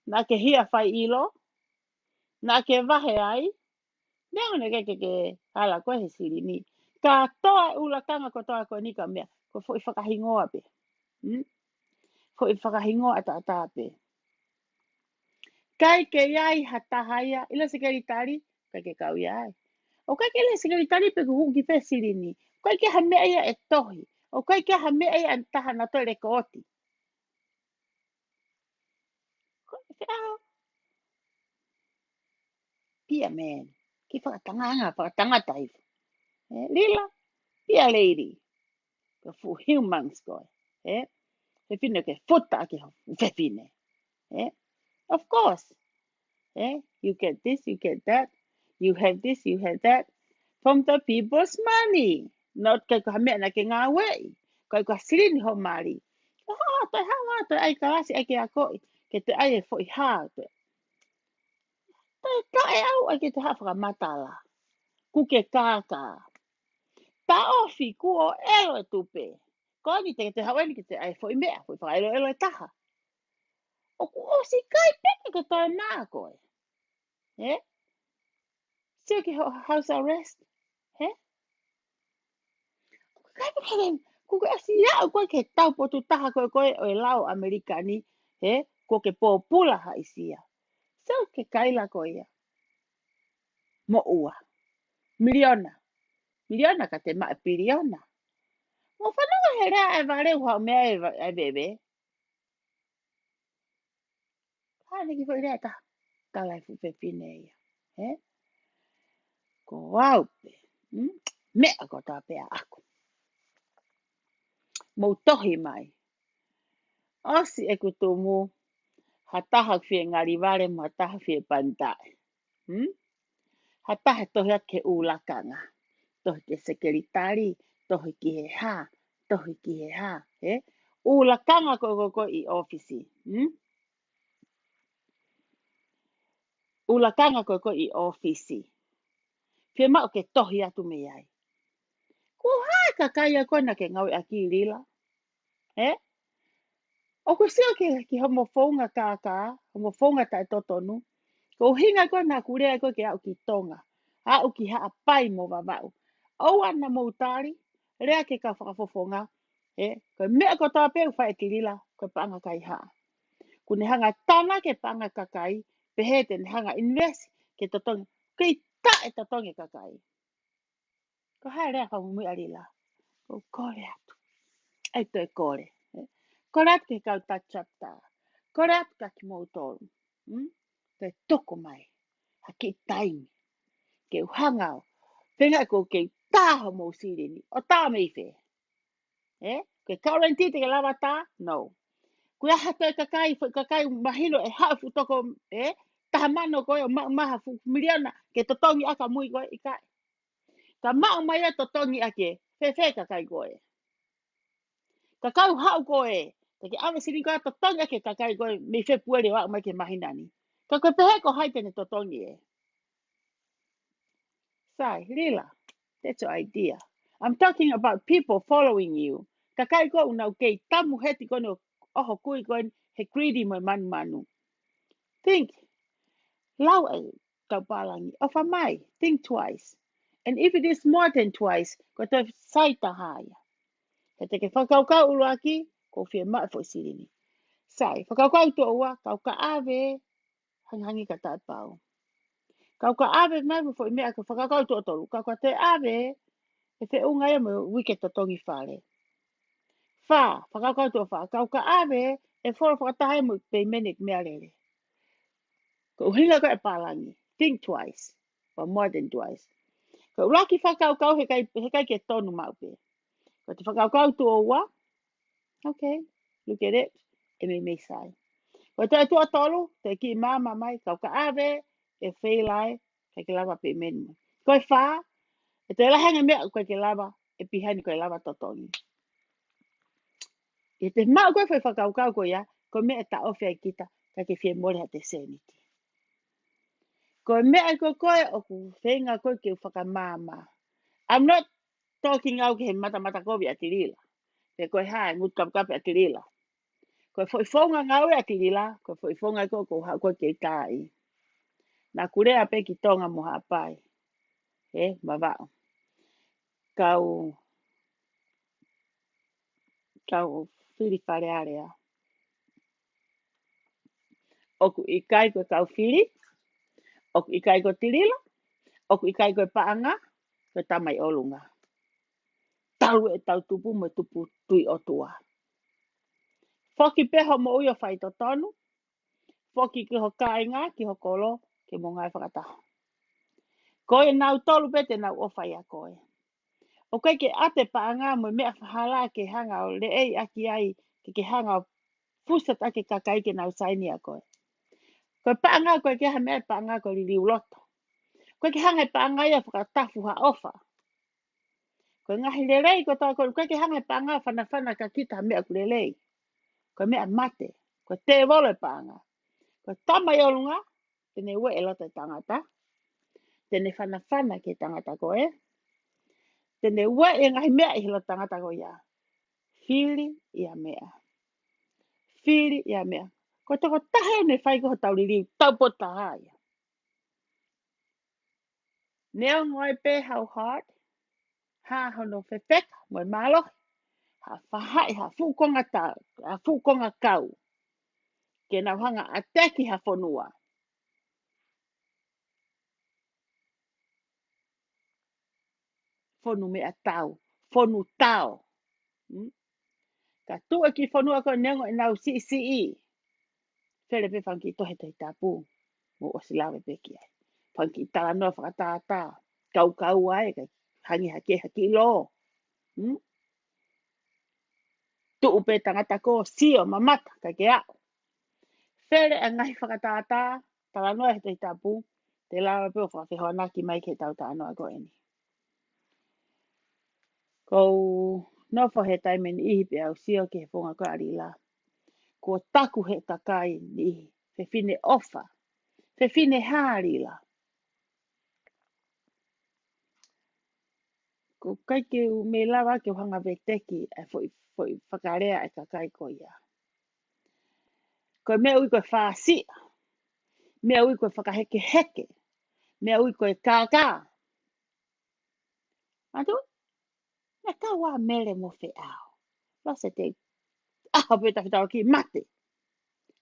Na ke hia whai ilo. Na ke vahe ai. Nea ne ke hala koe he siri ni. Ka toa e ulatanga ko toa koe ni ka mea. Ko fo i whakahingoa pe. Fo i whakahingoa ata ata pe. Kai ke iai hatahaia. Ila se keri tari. Kai ke kau iai. O kai ke le se keri tari pe ku huki pe siri ni. Kai ke ha mea ia e tohi. O kai ke ha mea ia e taha na toi reko oti. Pia man. Ki whakatanga taifu. Lila. Pia lady. Ka fu humans koe. He fine ke futa ke ho. Fefine. Of course. You get this, you get that. You have this, you have that. From the people's money. Not kai ka mea na ke ngā wei. Kai ka sirini ho mari. Toi hanga, toi ai karasi ai ke a koi. Ke te ai e fo i hā. Toi ka e au ai ke te hawhaka matala. Ku ke kāka. Ta ofi ku o elo e tupe. Ko ni te haweni ke te ai fo i mea. Fo i whaka elo e taha. O ku o si kai peke ke toi nā koe. Sio ke house arrest. Kai peke kuke asi ia koe ke tau potu taha koe o e lau Amerikani. Ko ke pōpula ha isia. So ke kaila koe ia. Mo ua. Miliona ka te maa piriona. Mo whanua he rea e vare ua mea e bebe. Hane ki fo rea ta. Talai fu pepine ia. Ko wau pe. Mea ko tā pea aku. Mo tohi mai. Osi e kutumu. Hataha fie ngari vare mo hataha fie pantai. Hataha tohi ake ulakanga. Tohi ke sekeritari. Tohi ki he ha. Tohi ki he ha. Ulakanga ko i ofisi. Ulakanga ko i ofisi. Fie mao ke tohi atu me ai. Ko hae ka kai a koe na ke ngau a ki rila. O ko sio ki homofonga kākā. Homofonga tai totonu. Ko hinga koe na kurea koe ke au ki tonga. Au ki haa pai mo wawau. Au ana mo utari. Rea ke ka whakafofonga. Koe mea ko tā peu whae ki rila. Koe paanga kai haa. Kune hanga tana ke paanga kakai. Pehe te hanga invest ke totonga. Kei ta e totonga kakai. Ko hae rea ka mumui a rila. Ko kore atu. Ai toi kore. Kore atu ke kau tachapta. Kore atu ka ki moutoru. Te toko mai. Haki taimi. Ke uhangau. Whenga ko ke tāha mō sirini. O tā mei whe. Ke kaurenti te ke lawa tā? No. Kua hata e kakai mahilo e haufu toko. Taha mano koe o maha fu miliona. Ke totongi aka mui koe i kai. Ka mao mai e totongi ake. Whe kakai koe. Kakau hau koe. Te ke awe siri koe totongi ake kakai koe. Me whe puere wak mai ke mahinani. Ka koe pehe ko haite ne totongi e. Sai, rila. That's your idea. I'm talking about people following you. Kakai ko unau kei tamu heti kono oho kui koe he greedy mo manu. Think. Lau e kaupalangi. Ofa mai. Think twice. And if it is more than twice, ko te saita haya. He te ke whakaukau ulu aki, ko whia mai fo sirini. Sai, whakaukau to ua, kauka ave, hangi ka tai pau. Kauka ave mai fo i mea ka whakaukau to toru. Kauka te ave, e te unga e mo wike to tongi whare. Wha, whakaukau to wha, kauka ave, e whora whakatahe mo pe menek mea rere. Ko uhinga ko e palangi. Think twice, or more than twice. Ko uraki whakaukau he kai ke tonu maupe. Ko te whakaukau to ua, okay, look at it, e me sai. Ko te atua tolu, te ki mama mai, kauka ave, e whelai, Kai ke lava pe menu. Koe wha, e te lahanga mea koe ke lava, e pihani koe lava totongi. E te mau koe whai whakaukau koe ia, koe mea ta ofe ai kita, kai ke whie more ha te seniti. Koe mea koe o ku whenga koe ke whakamama. I'm not talking au ke he mata kovi a tirila. Te koe hae, ngut kapkape a tirila. Koe whaifonga ngaue a tirila, koe whaifonga koe ke tai. Nā kurea pe ki tonga mo hapai. Mawao. Kau whiri whare area. Oku i kai koe kau whiri, oku i kai koe tirila, oku i kai koe paanga, koe tamai olunga. Tau e tau tupu mo tupu tui o tua. Whoki peho mo uio whai to tonu, whoki ki ho kāinga, ki ho kolo, ke mo ngai whakataha. Koe nau tolu pete nau ofai a koe. O koe ke ate paanga mo mea whahala ke hanga o le ei aki ai ke hanga o fusat ake kakai ke nau saini a koe. Koe paanga koe ke ha mea paanga koe li liuloto. Koe ke hanga paanga ia whakatafu ha ofa. Koe ngahi lelei koe tau koe ke hanga paanga whana ka kita ha mea ku lelei. Koe mea mate. Koe te vole paanga. Koe tamai olunga, tene ue e lote tangata. Tene whana ke tangata koe. Tene ue e ngahi mea i hilo tangata koe ia. Whiri ia mea. Whiri ia mea. Koe toko tahe ne whai koho tau liriu, tau pota haia. Neo ngoi pe hau hard, ha hono whewheka, moi malo, ha whahai, ha fukonga tau, ha fukonga kau. Ke nau hanga ateki ha whonua. Whonu mea tau, whonu tau. Ka tua ki whonua ko nengo e nau si. Where pe whanki tohe te tapu, mo o silawe pe ki ai. Whanki tala noa whakatata, kau ai, kai hangi haki lo. Tu upe tangata ko sio mamata kai ke ao. Where a ngahi whakatata, tala noa he te tapu, te lawa pe o whawhihoana ki mai ke tau ta anoa ko eni. Kou no he taimeni ihi pe au sio ke he whonga ko arila. Ko taku he takai ni ihi, he whine ofa, he whine hārila. Ko kai ke me lawa ke hanga veteki e foi whakarea e kakai ko ia. Ko mea ui koe whāsia, mea ui koe whakaheke, mea ui koe kākā. Atu, mea ka wā mere mo whi au. Lose te aho peta whitao ki mate.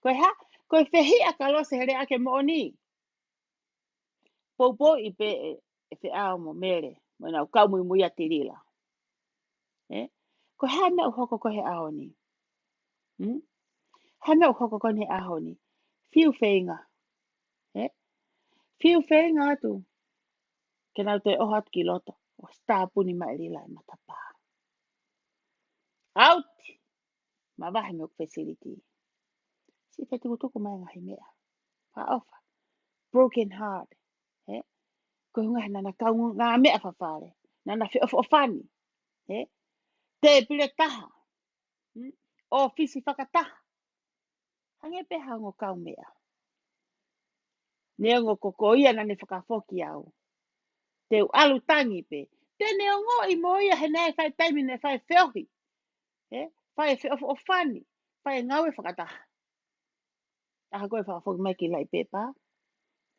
Koe ha, koe whehi a ka lose here ake mo oni. Popo i pe e whi au mo mere, mo nau kaumui muia tirila. Ko ha mea uhoko ko he aho ni. Ha mea uhoko ko he aho ni. Fiu whenga. Fiu whenga atu. Ke nau te oho atu ki loto. O stapuni mai rila e matapa. Out! Ma wahi milk facility. Si wheti kutuku mai ngahi mea. Pa ofa. Broken heart. Ko hunga nana kau ngā mea whawhare. Nana whi ofani. Te pile taha. O fisi whakataha. Hange pe hango kau mea. Nea ngo koko ia nane whakafoki au. Te alu tangi pe. Te neo ngō i moia he nei whai taimi ne whai whiohi. Whai ofani. Whai ngaue whakataha. Aha koe whakafoki mai ki lai pepa.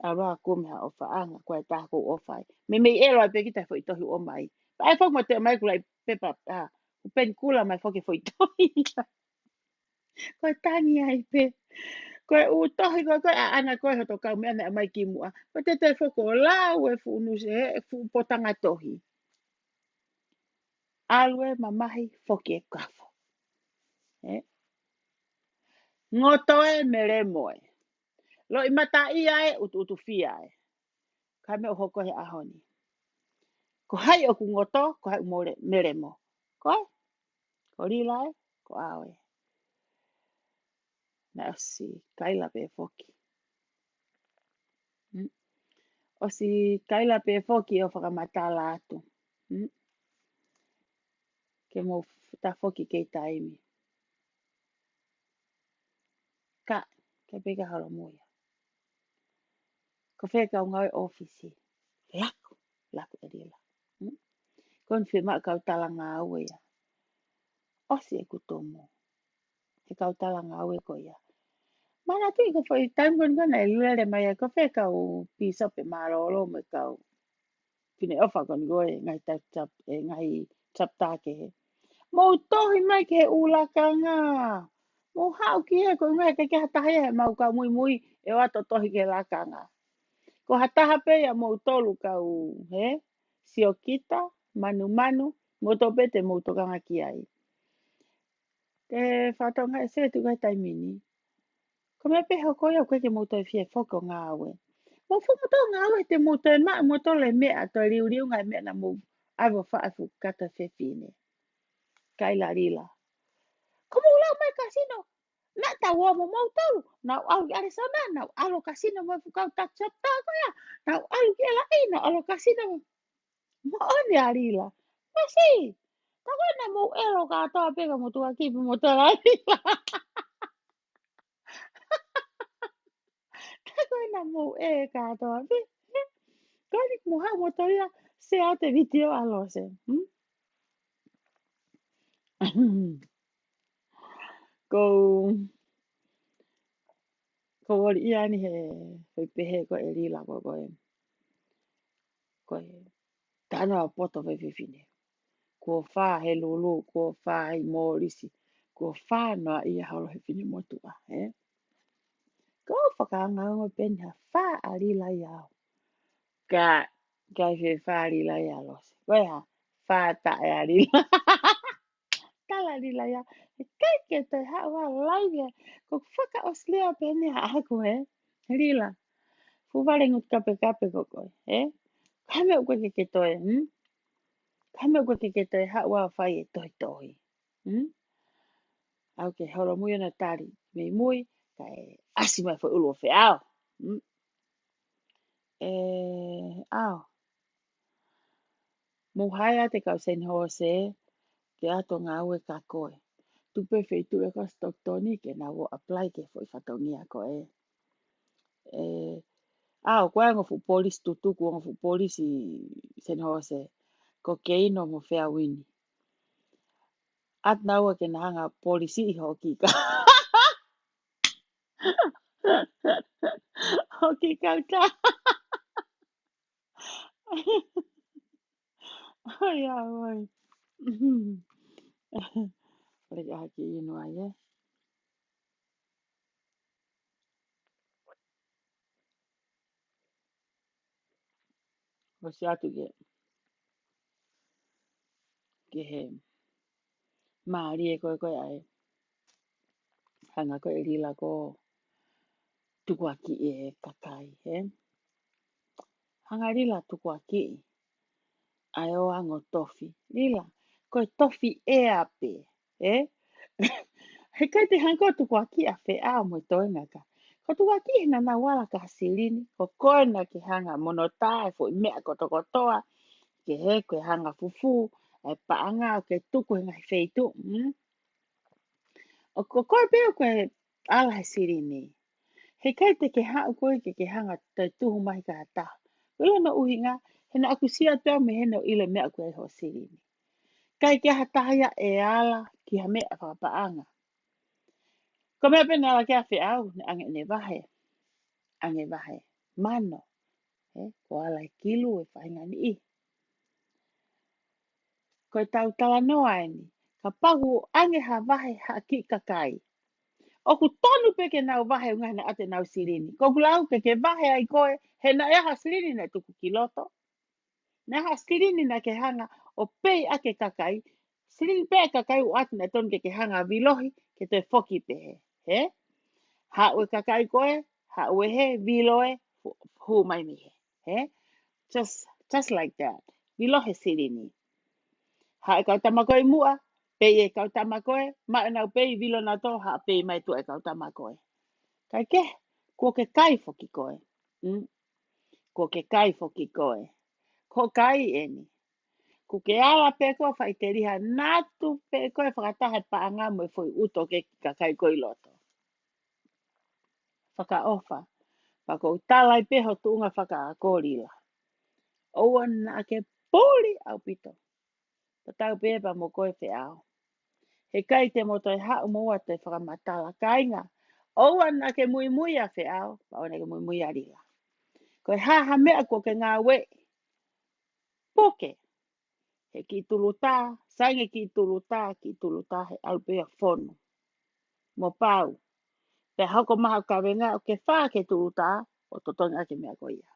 A rā kumea o whaanga koe tāko o whai. Me mei ero ai pe kita whai tohi o mai. Ai whak mo te mai ku lai pepa. Pen kula mai whaki whai tohi. Koe tangi ai pe. Koe u tohi koe a ana koe hoto kau mea mea mai ki mua. Koe te whako lau e whunu se e whu potanga tohi. Alue mamahi whoki e kafo. Ngotoe me re moe. Lo i mata i ai utu fia ai. Ka me o hoko he ahoni. Ko hai o ku ngoto, ko hai umore mere mo. Koe? Ko rilai, ko awe. Na si, kaila pe foki. o si kaila pe foki o whakamatala atu. Ke mo ta foki kei taimi. Ka, ke peka haro moia. Ko wheka o ngai ofisi. Laku e rila. Kon whi maa kau tala ngā aue ia. Osi e kutomo. He kau tala ngā aue ko ia. Mana tui ko whai time kon kona e luere mai ko wheka o pisope maroro me kau. Pine ofa kon goe ngai tap ngai tap take he. Mo tohi mai ke he ulaka ngā. Mo hau ki he ko ngai ke hatahe he mau ka mui e wato tohi ke laka ngā. Ko hataha pe ya mo tolu kau he. Sio kita, manu, mo tope te mo tokanga ki ai. Te whatonga e se tu kai taimini. Ko me peho koe au koe ke mo toi fie whoko ngā aue. Mo whoko tō ngā aue te mo toi maa mo tole mea to riu ngai mea na mo aiwa whaafu kata whewhine. Kaila rila. Ko mo lau mai kasino. Na ta wo mo tolu. Na au ki Arizona. Na alo kasino mo fukau tak chap ta ko ya. Na alu ki ala ina alo kasino mo. Mo one a rila. Masi. Ta koe na mo elo katoa peka mo tua kipi mo tola rila. Ta koe na mo e katoa peka. Kani muha motoria se ate video alose. Ko wori iani he pehe ko e rila ko tano a poto fefine. Ko wha he lulu, ko wha he morisi, ko wha noa ia halo he fini motua. Ko whakaanga ngoi penha wha a rila iau. Kai he wha a rila ia lose. Koe ha, wha ta e a rila. Tala rila ia. Kai ke toi hawa laivia. Ko whaka oslea pene ha ako Rila. Fuware ngut kape ko koe. Kame o koe ke toi. Kame o koe ke toi hawa whai e toi. Au ke horo mui ana tari. Mei mui. Kai asi mai fo ulo fe au. Au. Muhaya te kau sen hose. Ke ato ngā ue ka koe. Tupe whei tu e ka stoktoni ke na wo apply ke fo i whatongia ko Au, koe ngofu polisi tutuku, ngofu polisi sen hose. Ko keino mo whea wini. At naua ke nahanga polisi I hoki ka. Hoki kauta. Ai, ai. Pare ka haki ino ai, O si atu ke he maari e koe ai. Hanga koe rila ko tuku aki e kakai, Hanga rila tuku aki. Ai o ango tofi. Rila, koe tofi e ape, He kai te hanko tuku aki a whe a mo toi ngaka. Ko tuku aki hina na wala ka hasilini. Ko koe na ke hanga monotae fo I mea kotoa. Ke he koe hanga fufu. Ai paanga o ke tuku hinga he feitu. O ko koe peo koe ala he sirini. He kai te ke hanga koe ke hanga tai tuhu mahi ka hata. Wila no uhinga. He na aku sia peo me he no ile mea koe ho sirini. Kai ke hatahia e ala ki ha mea whapaanga. Ko mea pena ala kia whi au, ange ne wahe. Ange wahe. Mano. Ko ala e kilu e whainga ni I. Ko e tau tala noa e ni. Ka pagu ange ha wahe ha ki kakai. Oku tonu peke nau wahe unga na ate nau sirini. Ko kulau ke wahe ai koe, he na eha sirini na tuku kiloto. Na eha sirini na ke hanga o pei ake kakai. Sirini pei kakai u atu na tonu ke hanga vilohi ke te foki pehe. Ha ue kakai koe, ha ue he viloe hu mai mihe. Just like that. Vilohe sirini. Ha e kau tamakoe mua, pei e kau tamakoe, ma e nau pei vilo na to, ha pei mai tu e kau tamakoe. Kai ke, kua ke kai foki koe. ko ke kai foki koe. Ko kai eni. Ko ke ala pe koe whai te riha natu pe koe whakatahe paanga mo foi uto ke ka kai koe loto. Whaka ofa. Whaka utalai peho tuunga whaka a kōrila. Oua na ke pōri au pito. Patau pepa mo koe te ao. He kai te moto e hau moa te whakamatala kainga. Oua na ke mui mui a whi ao. Paone ke mui mui a rila. Koe haha mea ko ke ngā we. Poke. He ki tuluta. Sainge ki tuluta. Ki tuluta he alpea whonu. Mo pau. Pe hako maha ka wenga o ke whā ke tuluta. O totonga ke mea koia.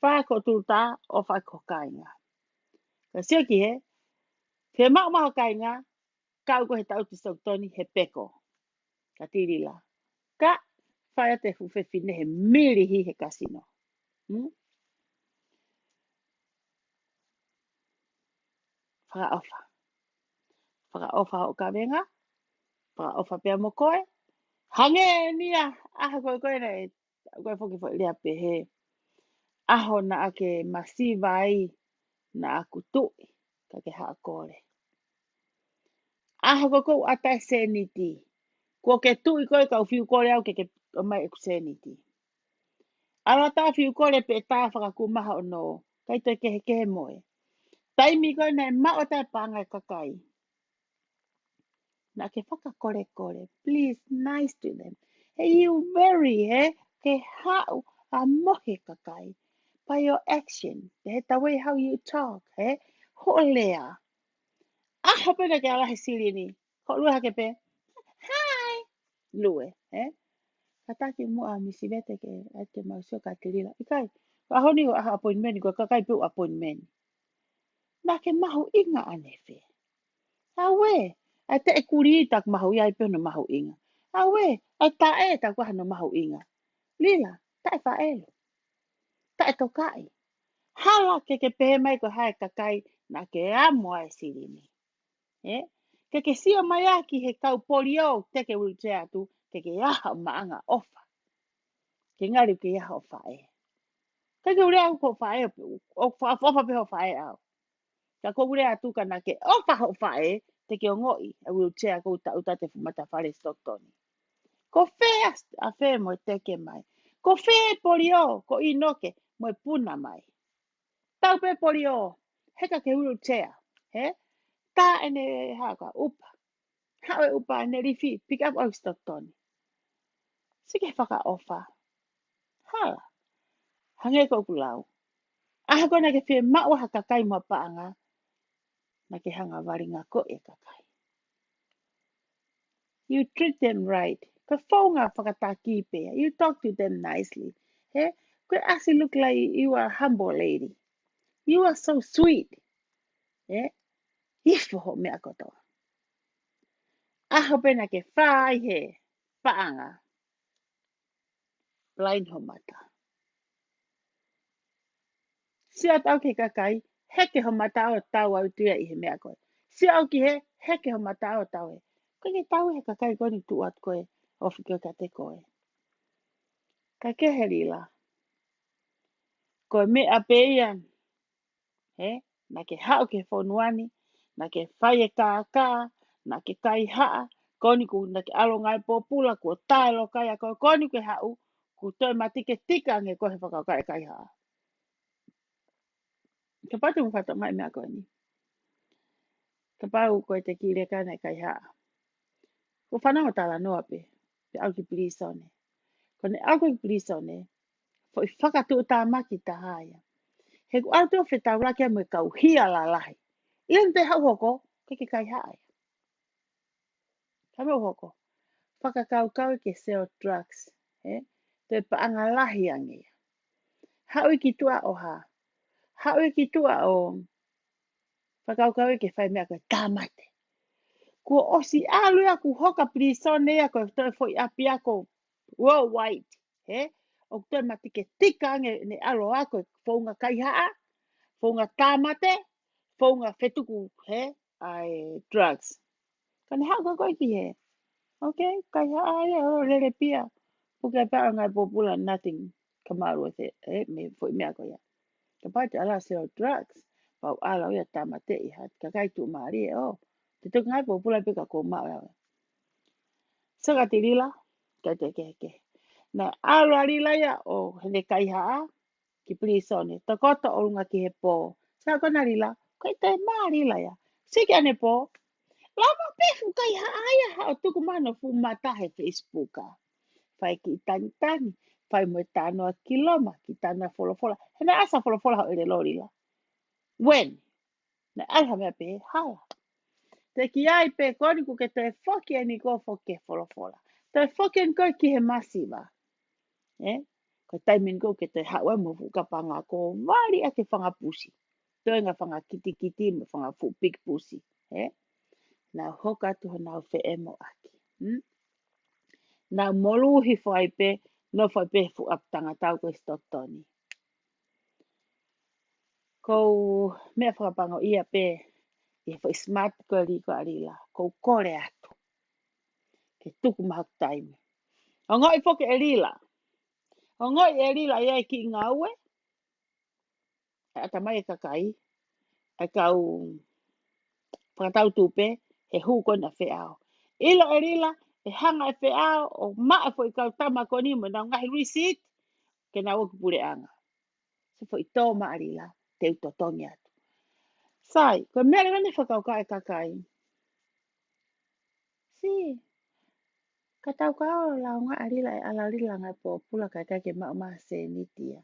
Whā ko tuluta. O whai ko kainga. Ka siaki he. He mau kainga. Kau ko he tau te sautoni he peko. Ka tirila. Ka whai te fuwhewhine he mirihi he kasino. Whakaofa. Whakaofa o ka wenga. Whakaofa pia mo koe. Hange nia. Aha koe koe nei. Koe whoki whoi rea pe he. Aho na ake masiva ai. Na aku tui. Ka ke haa kore. Aho koe kou atai seniti. Ko ke tui koe kau whiu kore au ke o mai eku seniti. Ala tā whiu kore pe tā whakakumaha o no. Kai toi kehe moe. Taimi koe nei mao tai pāngai kakai. Na ke whakakore kore. Please, nice to them. Hey, you very, ke hau a mohe kakai. By your action. The way how you talk, ho lea. Aho pena ke alahe siri ni. Ho lua hake pe. Hi. Lue, Kataki mua misi vete ke ate mausio ka tirila. Ikai, ahoni o aha appointment ko kakai pu appointment. Na ke mahu inga anefe. Awe, ate e kuri tak mahu iai pe no mahu inga. Awe, ai ta e tak waha no mahu inga. Lila, ta e faelo. Ta e tokai. Hala ke pehe mai ko hae kakai na ke amoa e sirini. Ke sio mai aki he kau polio te ke wheelchair tu ke aha maanga ofa. Ke ngari ke aha ofa e. Ke ure au ko fae o fa pe ho fae au. Ka ko ure atu kana ke ofa ho fae te ke ngoi a wheelchair ko uta te fumata fare stoktoni. Ko fast a fe mo te ke mai. Ko fe polio ko inoke mo puna mai. Tau pe polio heka ke wheelchair, Ta ene haka upa. Hawe upa ene rifi pick up au stoktoni. Sike whaka ofa. Hala. Hange ko kulau. Aha kona ke whia maua haka kai mua paanga. Na ke hanga waringa ko e kakai. You treat them right. Ka whaunga whakataki pia. You talk to them nicely. Ko actually look like you are a humble lady. You are so sweet. Ifo ho mea kotoa. Aho pena ke whai he paanga. Blind ho mata. Sia tau ke kakai. Heke ho mata o tau au tuia i he mea koe. Sia au ki heke ho mata o tau e. Ko ke tau he kakai koni tu at koe. Ofi ke ka te koe. Ka kehe rila. Ko mea peian. Na ke hao ke whonuani. Na ke whaie kā. Na ke kai haa. Koni ku na ke alo ngai pōpula. Ko tae lo kai a koe. Koni ke hao. Ku toi matike tika nge kohe whakau kai haa. Ka patu mu whata mai mea koe ni. Ka pau koe te kire kana kai haa. Ko whanau tala noa pe. Pe au ki pirisone. Ko ne au ki pirisone. Fo i whakatu tā maki tā haia. He ku au teo whetau rake mo kau hia la lahi. Ian te hau hoko. Ke kai haia. Ka meu hoko. Whakakau kau ke sell drugs. Te paanga lahi angia. Hau i ki tua o ha. Hau i ki tua o. Whakau kau ke whai mea koe tāmate. Kua osi alu aku hoka pirisone ako. Toi foi api ako. Worldwide. O toi matike tika ne alo ako. Whaunga kai haa. Whaunga tāmate. Whaunga whetuku. Ai drugs. Kane hau ka koe ki he. Okay. Kai haa. Lele pia. Puke paa ngai popula nothing. kamaru se me foi me ako ya ka pa ala sell drugs pa ala ya tamate I hat ka kai tu mari o te to ngai po pula pe ka ko ma ya saka tirila ke na ala rila ya o he kai ha ki plisone to kota o nga ki he po sa ko na rila kai te ma rila ya siki ane po lama pe fu kai ha ya ha o tuku mana fu mata he Facebook a fai ki tani tani fai mo tano a kiloma ki tana fola he na asa fola ha ele lori la wen na alha me pe hala te ki ai pe koni ku ke te foki ani ko foke fola te foki ani ko ki he masiva eh ko tai min ko ke te hawa mo fu ka panga ko wali a ke fanga pusi to nga fanga kiti mo fanga fu big pusi eh na hoka tu na fe emo aki na molu hi fai pe no fai pe fu ap tanga tau ko stotoni ko me fa panga ia pe e fo smart ko ri ko ari la ko kore atu ke tuku mahak time o ngoi fo ke erila o ngoi erila ia ki ngawe ata mai kakai a kau Whakatau tupe, he hu kona whiao. Ilo e rila, e hanga e whiao, o maa fo I kau tama koni mo na ngahi receipt, ke na oku pure anga. Se fo I tō maa rila, te uto tongi atu. Sai, ko mea rene whakau kai kakai. Si, ka tau ka o la ngā arila e ala rila ngai po pula kai kai ke maa maa se nitia.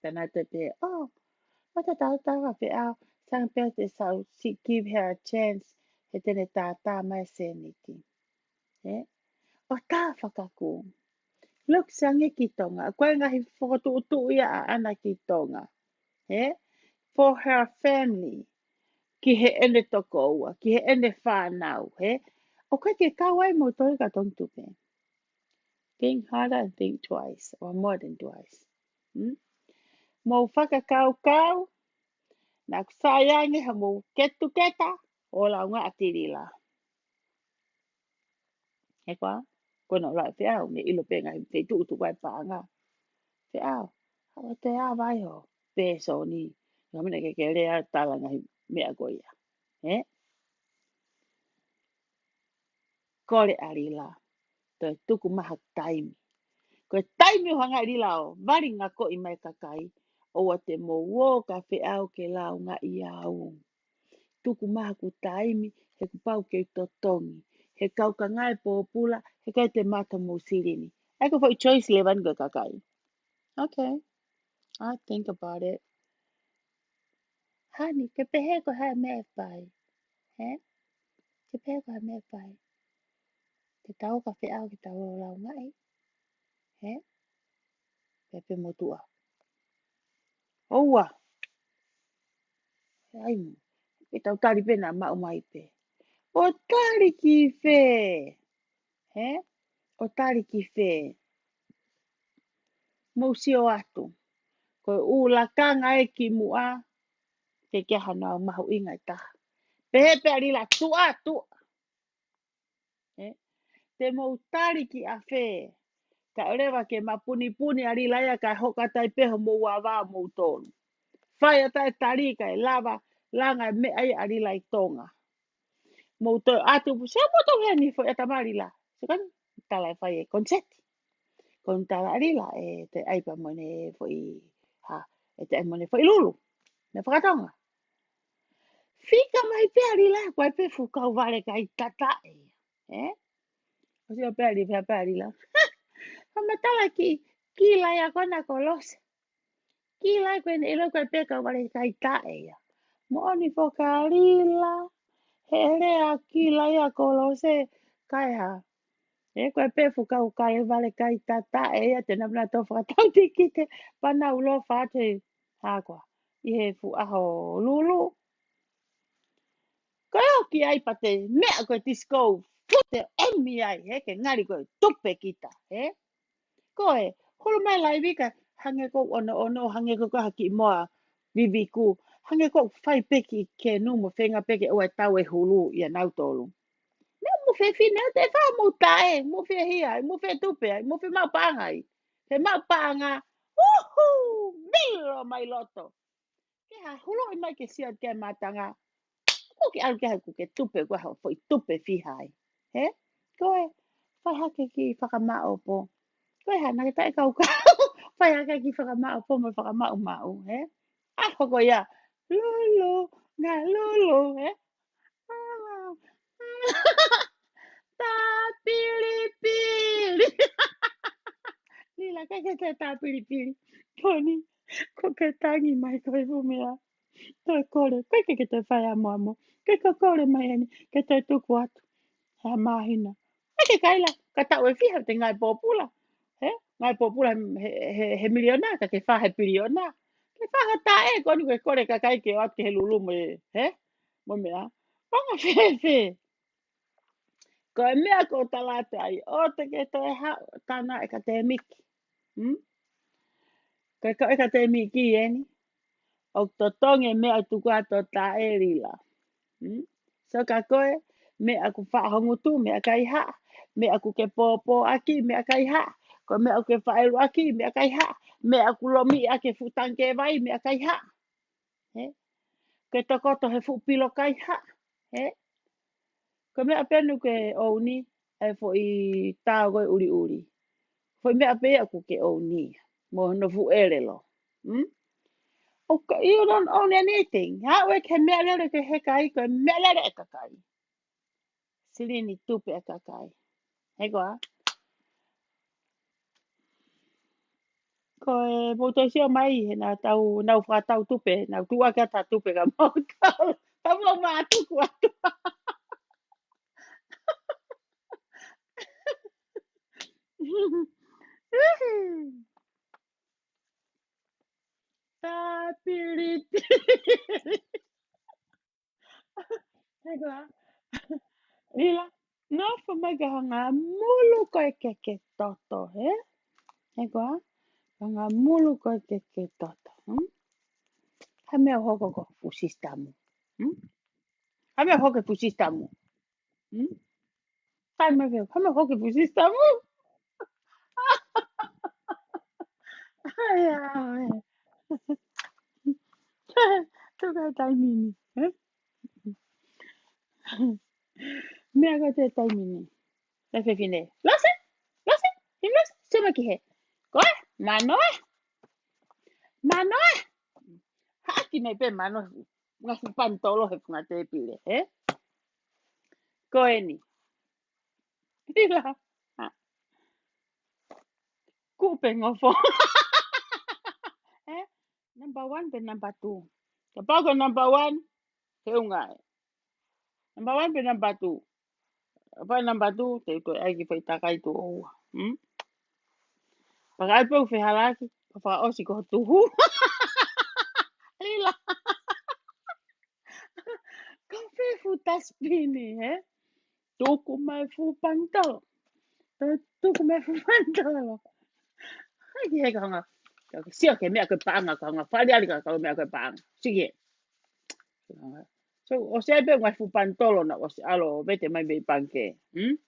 Tana te pe, oh, wata tau tau a whiao, sang pēr te sau, give her a chance, he tene tā mai se niti. Eh? O tā whakaku. Look sange ki tonga. Koe ngahi whakatu ia a ana ki tonga. Eh? For her family. Ki he ene toko ua. Ki he ene whānau. Eh? O koe ke kawai mo toi ka tong tupe. Think harder and think twice. Or more than twice. Mo whakakau kau. Na kusayangi ha mo ketu keta. O la unga atirila. He kwa? Koe no lai whiau. Me ilo pe ngai te tu kai pāanga. Whiau. Hawa te a vai ho. Peso ni. Ngamene ke rea tala ngai mea goia. Eh? Kore arila. Te tuku maha taimi. Koe taimi hanga rila o. Vari ngā ko I mai kakai. O wa te mo wo ka whiau ke lau ngā iau. Tuku maha ku taimi. He ku pau ke totongi. He kau ka ngai pōpula. He kai te mata mo sirini. Eko fo I choice levan ko kakai. Okay. I'll think about it. Honey, ke pehe ko hai mea pai. Eh? Ke pehe ko hai mea pai. Te tau ka whiau ki tau o lau ngai. He? Pepe motua. Oua. Ai mo. E tau tari pena mau mai pe. O tari ki whe. He? O tari ki whe. Mausi o atu. Ko u la kanga e ki mua. Te kia hana o mahu inga I taha. Pehe pe arila tua tua. He? Te mau tari ki a whe. Ka orewa ke mapuni puni arila ia ka hoka tai peho mo wawa mo tonu. Whai atai tarika e lava langa me ai arila I tonga. Mo to atu se mo to heni fo eta marila. Se kan tala e whai e konseti. Kon tala arila e te aipa mone fo I ha e te mone fo I lulu. Me whakatonga. Fika mai pe arila kwa pe fu ka vale kai tata e. Eh? O se pe arila. Kama tala ki la ya kona kolose. Ki lai koe ne ilo koe peka wale kai tae ia. Mo oni fo ka rila. He rea ki lai a kolo se kai ha. E koe pe fu kau kai wale kai tae ia. Te namna tau whakatau te ki te pana ulo whate. Ha koa. I he fu aho lulu. Koe o ki ai pa te mea koe tiskou. Fute emi ai. He ke ngari koe tupe kita. He. Koe. Holo mai lai wika. Hange ko ono hange ko haki moa viviku hange ko fai peki ke no mo fenga peki o tau e hulu ia nau tolu no mo fe fina te fa mo tae mo fe hia mo fe tupe mo fe mau pangai He mau paanga. Uhu! Milo mai loto. Ke ha hulo i mai ke sia ke matanga. Ko ke al ke ha ku ke tupe ko ha foi tupe fi hai. He? Koe fai hake ki whakamao po. Koe ha nake tae kau kau. Fai hake ki whakamao po mo whakamao mau. He? Ah hoko ia. Lulu. Ngā lulu. He? Ah. Tā pili pili. Nila kai ke tā pili pili. Toni. Ko ke tangi mai koe fumea. Toi kore. Koe ke te whai a moamo. Ke ko kore mai ani. Ke te tuku atu. Hea mahina. Ake kaila. Ka tau e whiha te ngai pōpula. He? Ngai pōpula he miliona. Ka ke whahe piliona. Ke whaha tā e. Koni koe kore ka kai ke o atu he lulu mo e. He? Mo mea. Panga whewhe. Ko e mea ko talate ai. O te ke toi hao. Tāna e ka te miki. Hmm? Ko e ka te miki eni. O to tonge mea tuku ato tā e rila. Hmm? So ka koe. Me aku whaahongu tu. Me a kai ha. Me aku ke pōpō aki. Me a kai ha. Ko me aku ke whaeru aki. Me a kai ha. Me aku lomi a ke futang ke vai. Me a kai ha. He? Ke tokoto he fupilo kai ha. He? Ko me a penu ke ouni. E fo i tāo koe uri uri. Foi me ape aku ke ouni. Mo no fu erelo. Hmm? Okay, you don't own anything. How we can me lele ke he kai ko me lele ka kai. Silini tupe ka kai. He goa. Ko e mo to sia mai he na tau na fa tau tupe na tua ka ta tupe ka mo tau. Ta mo ma tu ku atu. Ta piri. He goa. Lila. No fa mai ka hanga mulu ko e ke toto he. He goa. Hanga mulu ko e ke toto. Hmm? Ha mea hoko ko fusistamu. Hmm? Ha mea hoko fusistamu. Hmm? Tai mea veo. Ha mea hoko fusistamu. Ai ai. Tu kai tai mini. Eh? Mea ka te tai mini. Le fe fine. Lose? Lose? Him lose? Suma ki he. Koe? Manoe? Manoe? Haki nei pe manoe. Nga fu pantolo he funga te pile. Eh? Koe ni. Ila. Kupe ngofo. Eh? Number 1 pe number 2. Kapag ko number 1, he ungai. Number 1 pe number 2. Apa number 2, te ko ai ki fai takai tu o. Hmm? Pakai pe fe halaki. Pa osi ko tuhu. Lila. Kafe fu taspini, eh? Tuku mai fu pantalo. Tuku mai fu pantalo. Ai ki he ka hanga. Sia ke mea ke paanga ka hanga. Whare ali ka mea ke paanga. Sige. So, o se pe ngai fu pantolo na o se alo vete mai be panke. Hmm?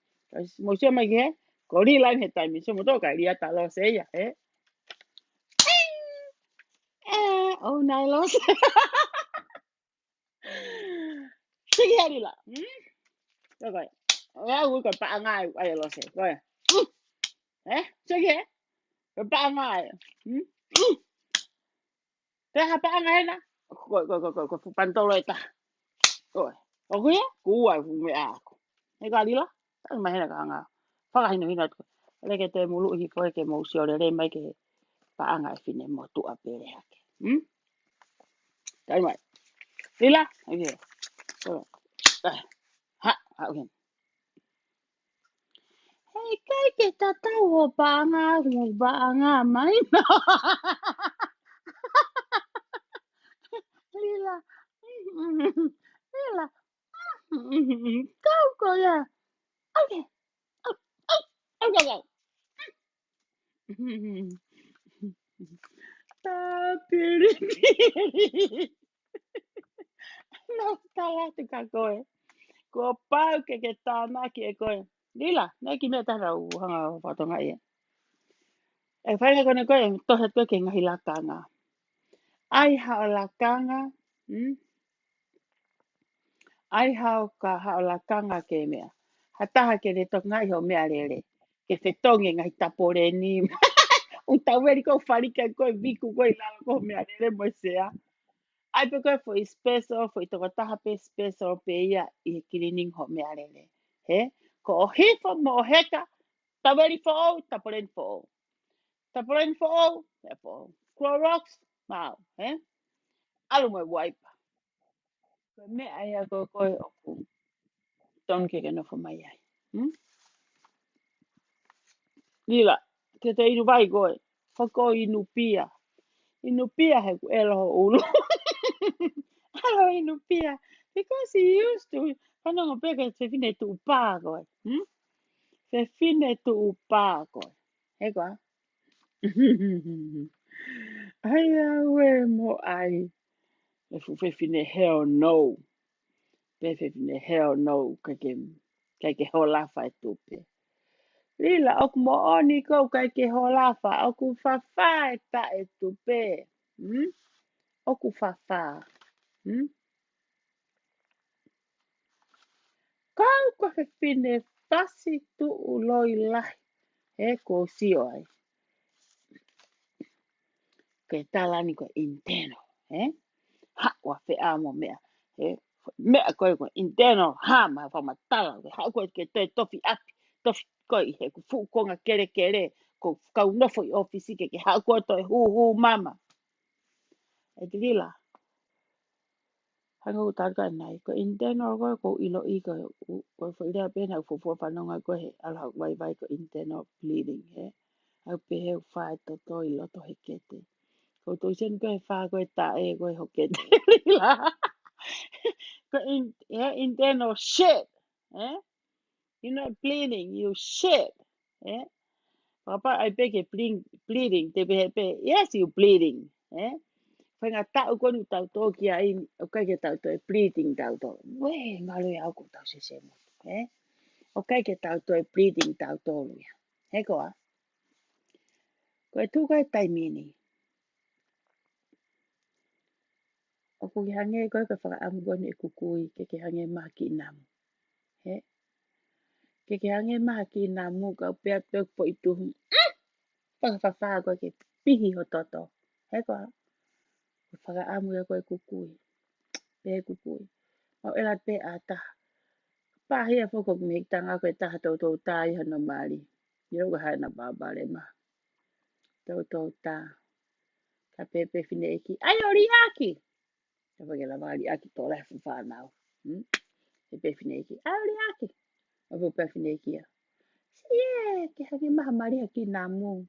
Mo se mai ke he. Ko ri lai he taimi. So mo toka ri ata lo se ya, eh? Oh, nai lo se. Sige ali la. Hmm? So kai. Ya u ka paanga ai lo se. Kai. Eh? Sige. Ka paanga ai. Hmm? Te ha paanga he na. Ko fu pantolo eta. Oi. O kuya? Kuwa fu me ako. E ka li la. Ta mai he ka hanga. Whaka hino hino atu. Leke te mulu hi koe ke mo usio re mai ke paanga e fine mo tu a pere hake. Hmm? Tai mai. Lila? Ok. So, ha, okay. Hei kai ke tatau o paanga mo paanga mai no. Lila. Lila. Kau ko ya. Okay. Okay. Piri piri. No tala te ka koe. Ko pau ke tāna ki e koe. Lila, nei ki mea tara u hanga o whatonga ia. E whaia kone koe, tohe tue ke ngahi lakanga. Ai hao lakanga, ai hao ka hao lakanga ke mea. Hataha ke re tok ngai ho mea rere. Ke se tonge ngai tapore ni. Un taweri ko wharika koe viku koe lalo ko mea rere mo sea. Ai pe koe foi special, foi toko taha pe special pe ia i he kirining ho mea rere. He? Ko o hifo mo o heka, taweri fo o, taporen fo o. Taporen fo o, e fo o. Clorox, mau, he? Alu mo waipa. Koe mea ia koe koe oku. Ton ke no fo mai ai. Lila, ke te iru vai koe. Whako inu pia. Inu pia he ku elo ho ulu. Hello inu pia. Because he used to. Whanonga peka te whine tu upā koe. Te whine tu upā koe. He koa? Ai aue mo ai. E fu fe whine hell no. Pe fe whine hell no. Kai ke holafa e tupe. Lila, oku mo oni kou kai ke holafa. Oku whawha e ta e tupe. Oku whawha. Kau ko he whine pasi tu uloi lahi. He ko sio ai. Ke talani ko interno. He? Ha, wa fe amo mea. He? Mea koe ko interno. Ha, ma whamatala. Ha, koe ke te tofi api. Tofi koe he ku fu konga kere kere. Ko kau nofo i ofisi ke ha koe toi hu hu mama. E te lila. Hanga utaka nai. Ko interno koe ko ilo i koe. Ko whairea pēna u fufua whanonga koe he. Ala vai vai ko interno bleeding. He? Au pehe u whae to toi loto he kete. Ko toi sen koe whaa koe ta e koe ho kete. Lila. Ko internal shit. Eh? You're not bleeding, you shit. Eh? Papa, I beg you, bleeding. Te pehe pe, yes, you bleeding. Eh? Whenga tau konu tau tō ki a in, o kai ke tau tō e bleeding tau tō. Wē, ngaru au ko tau se se mo. Eh? O kai ke tau tō e bleeding tau tō luia. He koa? Ko e tūkai taimini. O ku ki hange koe ka whaka amugoni e kukui ke ki hange maha ki namu. He? Ke ki hange maha ki namu ka pia pia po i tuhu. Whakawhawha koe ke pihi ho toto. He koa? Ko whaka amu e koe kukui. Pe kukui. Mau ela pe a taha. Pahia whoko me tanga koe taha tau tau tā i hana maari. Io ka hae na babare ma. Tau tau tā. Ka pepe whine eki. Ai ori aki! Ka whakela maari aki tō lefu whanau. He pe whine eki. Ai ori aki! A wu pe whine eki a. Yeah, ke hangi maha maari haki nā mū.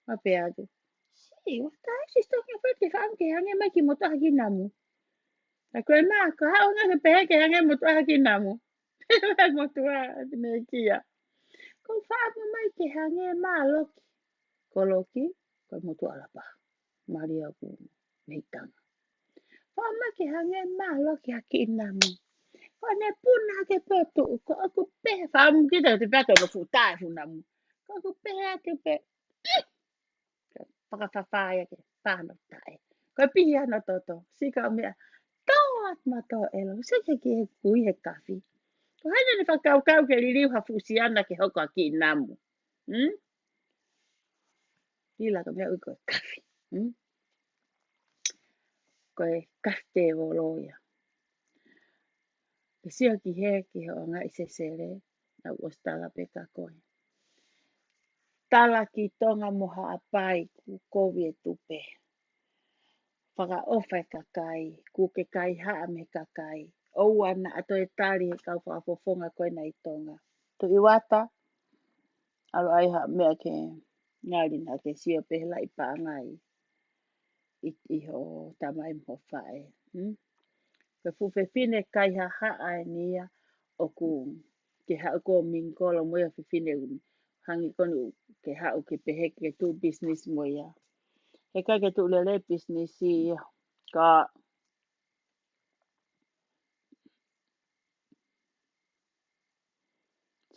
Ma pe atu. Si, what the heck is talking about ke whaam ke hangi mai ki moto haki nā mū. A koe mā, ko hao ngā ke pehe ke hangi moto haki nā mū. Pe moto a whine eki a. Ko whaamu mai ke hangi mā loki. Ko loki, ko moto alapa. Maari aku meitanga. Whaama ke hangi mā loki haki nā mū. Ko ne puna ke petu, ko aku pehe. Whaamu kita te peto no futai funamu. Ko aku pehe ake pe. Whakawhawhaya ke whāno tae. Ko pihi ana toto. Sika o mea. Tōat mato elo. Sika ki he kui he kawhi. Ko haina ni whakaukau ke ririu hafusi ana ke hoko a ki namu. Lila ka mea ui koe kawhi. Koe kawhi wo loia. Ke sia ki he ki ho ngā i se sere. Na uos tala pe ka koe. Tala ki tonga moha a pai ku kovi e tupe. Whaka ofa e kakai. Ku ke kai haa me kakai. Ou ana ato e tari he kau whakafofonga koe na i tonga. Tu iwata. Alo ai ha mea ke ngāri na ke sia pehela i pāngai. I ho tamai mo whae. Ke fufe fine kai ha haa e nia. O ku ke hao ko mingola moia fifine hangi konu ke hao ke pehe ke tu business moia. He kai ke tu lele business i ka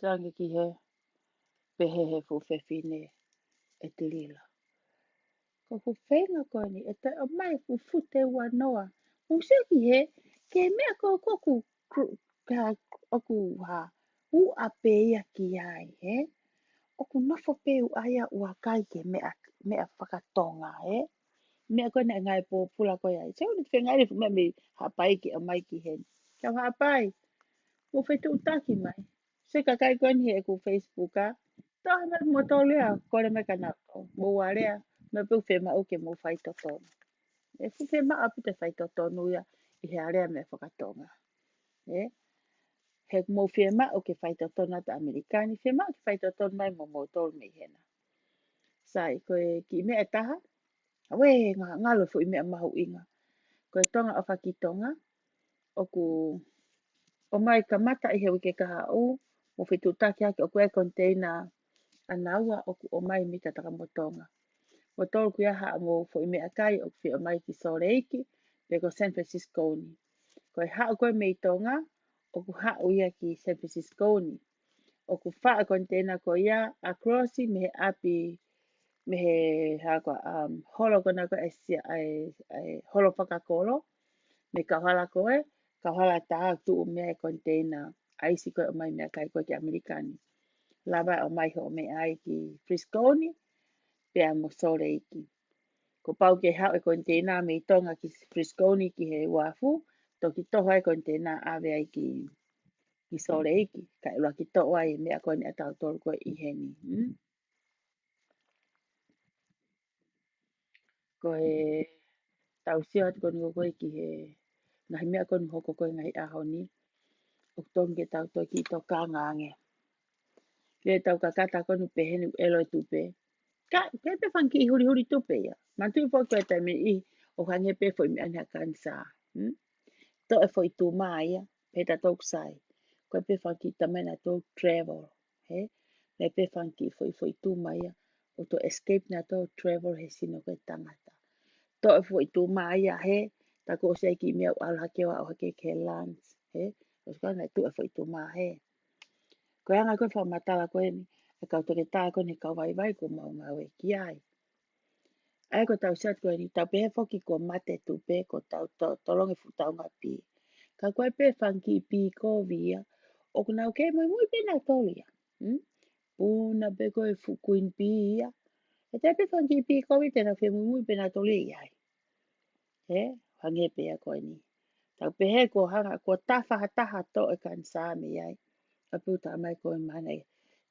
tangi ki he pehe he fufe fine e te lila. Ko ku whenga koe ni, e tai o mai ku fute ua noa. Museki he, ke mea ko koku ka oku ha u a pe ia ki ai, he? Oku nofo pe u aia ua kai ke mea whakatonga, he? Mea koe na ngai pō pula koe ai. Se unu whenga ere fu mea me hapai ki o mai ki hen. Kia hapai, mo whetu utaki mai. Se ka kai koe ni he ku Facebook a. Toa me mo tō lea, kore me ka nako. Mo a lea, me pu whema o ke mo whai to tonu. E fu whema apu te whai to tonu ia, i he area me whakatonga. E? He mo whema o ke whai to tonu ta Amerikani, whema o ke whai to tonu mai mo mo tōru me hena. Sai, koe ki mea taha, awe ngalo fu i mea mahu inga. Koe tonga o whakitonga, oku o mai ka mata i he wike ka hau, mo whetu taki ake o koe container anaua oku o mai mita taka motonga. Mo tolu ki aha mo fo i mea kai o ki o mai ki Soreiki, pe ko San Francisco ni. Koe hao koe mei tonga, oku hao ia ki San Francisco ni. Oku wha container ko ia a crossi me he api, me he hako holo kona koe ai holo whakakolo, me kauhala koe, kauhala taha tu o mea container, aisi koe o mai mea kai koe ki Amerikani. Lava o mai ho me ai ki Frisconi, pea mo Soreiki. Ko pau ke hao e container me tonga ki Frisconi ki he wafu, toki toho e container ave ai ki Soreiki. Ka ua ki toho ai mea koe ni atau tolu koe i heni. Ko he tau sio atu koni koe ki he ngahi mea koni hoko koe ngahi aho ni. O tonu ke tau toi ki to ka ngange. Le tau ka kata konu peheni elo e tupe. Ka pepe fanki i huri huri tupe ia. Mantu i fo koe tai me i o hange pe fo i me ania kansa. To e fo i tu maa ia. Peta tok sai. Koe pe fanki tamena tok travel. He? Le pe fanki fo i tu maa ia. O to escape na to travel he sino koe tangata. To e fo i tu maa ia he. Tako o sei ki mea ala hake wa o hake ke lunch. He? O ska na tu e fo i tu maa he. Koe anga koe wha matala koe ni. E kau toke tā koe ni kau vai vai ko mau ngā we ki ai. Ai ko tau sat koe ni tau pehe foki ko mate tupe ko tau tolonge fu tau ngā pi. Ka koe pe whanki pi ko via. O kuna o ke mui pena tolia. Puna pe koe fu kuin pi ia. E te pe whanki pi ko vi tena whi mui pena tolia iai. He? Hange pe a koe ni. Tau pehe ko hanga ko taha to e kan sāmi iai. A puta mai koe mana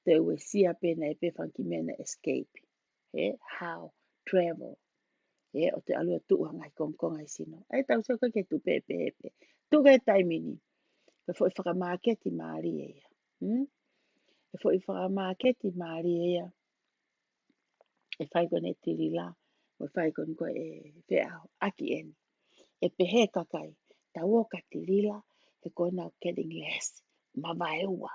te ue sia pena e pe whanki mena escape. He? How? Travel. He? O te alua tua ngai kongkonga i sino. Ai tau so koe ke tu pepe. Tu ke taimini. Ke fo i whakamaketi maari e ia. E fo i whakamaketi maari e ia. E whai kone tiri la. O whai kone koe e wheao. Aki eni. E pehe kakai. Ta woka tiri la. E koe nau getting less. Mawai ua.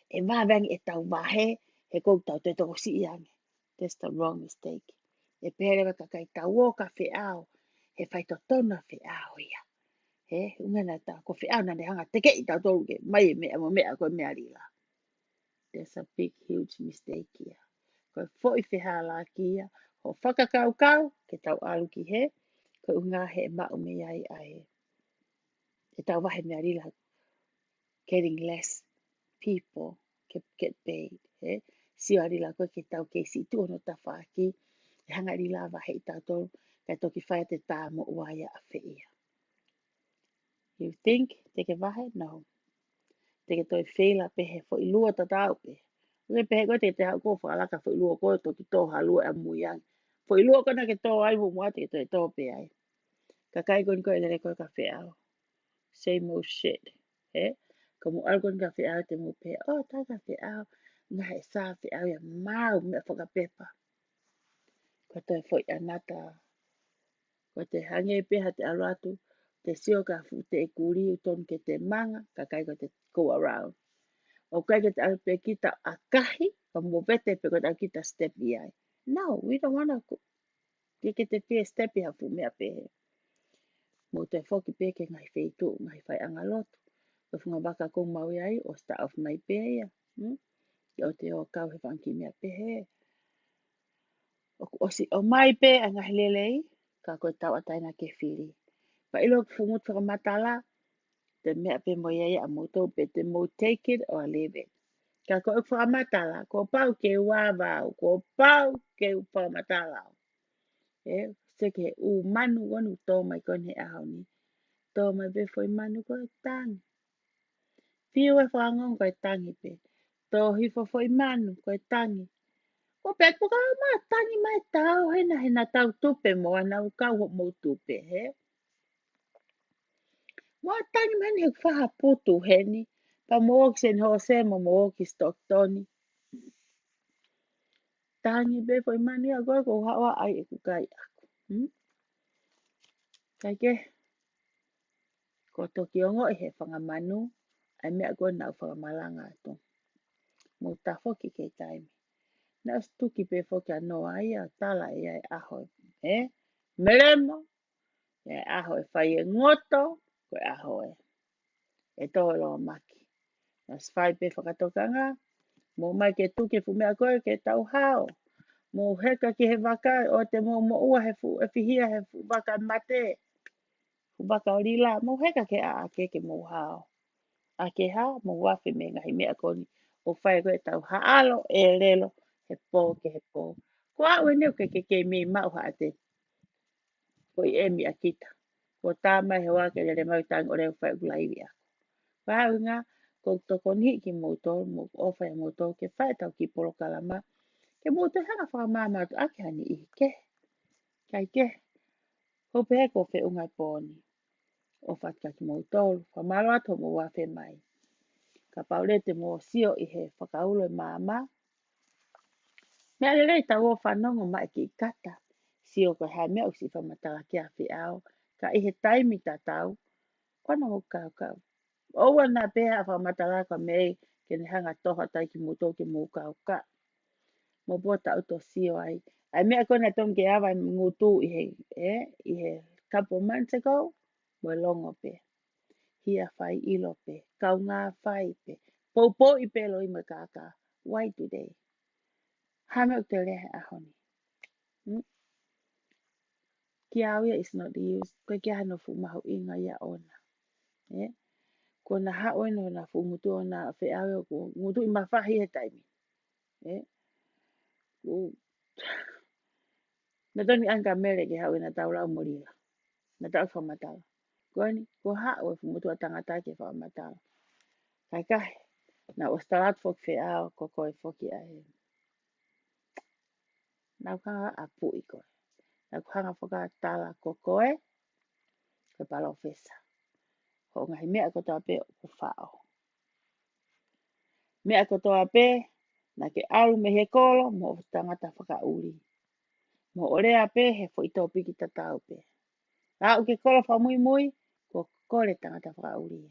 E mawang e tau wahe. He kou tau te toko si iange. That's the wrong mistake. E pehe lewa kakai. Ta woka wheao. He whai to tona wheao ia. He, ungana ta ko wheao nane hanga teke i tau tolu ke. Mai e mea mo mea koe mea rila. There's a big, huge mistake here. Koe fo i whiha la ki ia. Ho whakakau kau ke tau alu ki he. Koe unga he mau me ai ai. E tau wahe mea rila. Getting less people get paid. He. Sio rila koe ke tau keisi tu ono ta whaki. E hanga rila wahe i tau tolu. Kai toki whaia te tā mo uaia a whiia. You think te ke wahe? No. Te ke toi whela pehe fo i lua ta tau pe. Ue pehe koe te hau ko whaalaka fo i lua koe toki tō halua e muiang. Fo i lua kona ke tō ai mo mua te ke toi tō pe ai. Ka kai koe koe lere koe ka wheao. Same old shit. He? Ka mu algon ka wheao te mu pehe. Oh, tā ka wheao. Nga he sā wheao ia mau mea whakapepa. Koe toi fo i anata. Koe te hange peha te aluatu. Te sio ka fu te e kuri uton ke te manga. Ka kai koe te go around. O kai ke te alpe kita a kahi, ka mo vete pe koe te kita step i ai. No, we don't want to ke te pia step i hafu mea pehe. Mo te whoki pe ke ngai wheitu, ngai whai angalotu. Ka whunga waka kong maui ai, o start off mai pehe ia. Ki o te o kau he whanki mea pehe. O mai pe anga helelei ka koe tau atai na ke whiri. Pa ilo fungut whakamatala te mea pe mo iai a moutou pe te mo take it or leave it. Ka koe whakamatala, ko pau ke wāwau, ko pau ke whakamatala. Seke u manu wanu tō mai kone aho ni. Tō mai be foi manu koe tangi. Pio e whangon koe tangi pe. Tō hifo foi manu koe tangi. Ko pe ko ka ma tangi mai tau hena tau tupe mo ana u kau mo tupe he. Mo tangi man he whaha putu he ni. Pa mo sen ho se mo ki Stocktoni. Tangi be foi manu a koe ko hawa ai e kukai aku. Kai ke. Ko toki ongo e he whangamanu. Ai mea koe nau whangamalanga atu. Mo ta foki ke taimi. Na stuki pe foki anoa ia tala e ai aho. Meremo. E aho e whai e ngoto. Ko e aho e. E toho loa maki. Na swhai pe whakatokanga. Mo mai ke tuke fu mea koe ke tau hao. Mo heka ki he waka o te mo ua he fu e whihia he fu waka mate. Fu waka o lila. Mo heka ke a ake ke mo hao. Ake ha mo wafi me ngahi mea koni. O whai koe tau haalo e lelo. He pō ke he pō. Ko a ue neu ke me mau ha te. Ko i emi a kita. Ko tā mai he wake le mau tang o reo whai ulaiwi a. Whaunga, ko toko ni ki moto, mo ofai moto, ke whai tau ki polo kalama. Ke moto hanga whakamama tu ake hani i ke. Kai ke. Ko pehe ko whi ungai pōni. O whatka ki moto, whamalo ato mo wafe mai. Ka paulete mo sio i he whakaulo e māma. Mea le rei tau o whanongo mai ki kata. Sio ko hai mea usi whamatala ki a whi au. Ka i he taimi ta tau. Kona mo kau. Oua na pēha a whamatala ka mei. Ke ne hanga toha tai ki moto ke mo kau ka. Mo bota auto sio ai. Ai mea kona tong ke awa ngutu i he couple months ago. Mo longo pe. Hia whai ilo pe. Kau ngā whai pe. Popo i pe lo i makaka. Why today? Hame o te rehe ahoni. Ki awia is not used. Koe ki hano fu mahu inga ia ona. Ko na hao eno na fu ngutu o na whi awia ko ngutu i mawhahi he taimi. Na toni anga mele ki hao ena tau lau morila. Na tau whamatala. Koani, ko hao e fu mutu a tangata ki whamatala. Kai kai. Na o starat fok whi ao ko koe foki a he. Nau kanga a pui koe. Nau kanga whaka tala ko koe. Koe palo fesa. Ho ngahi mea ko toa pe o ku whao. Mea ko toa pe. Na ke alu me he kolo. Mo o tangata whaka uri. Mo orea pe he fo ito piki tatau pe. Au ke kolo wha mui mui. Ko kore tangata whaka uri.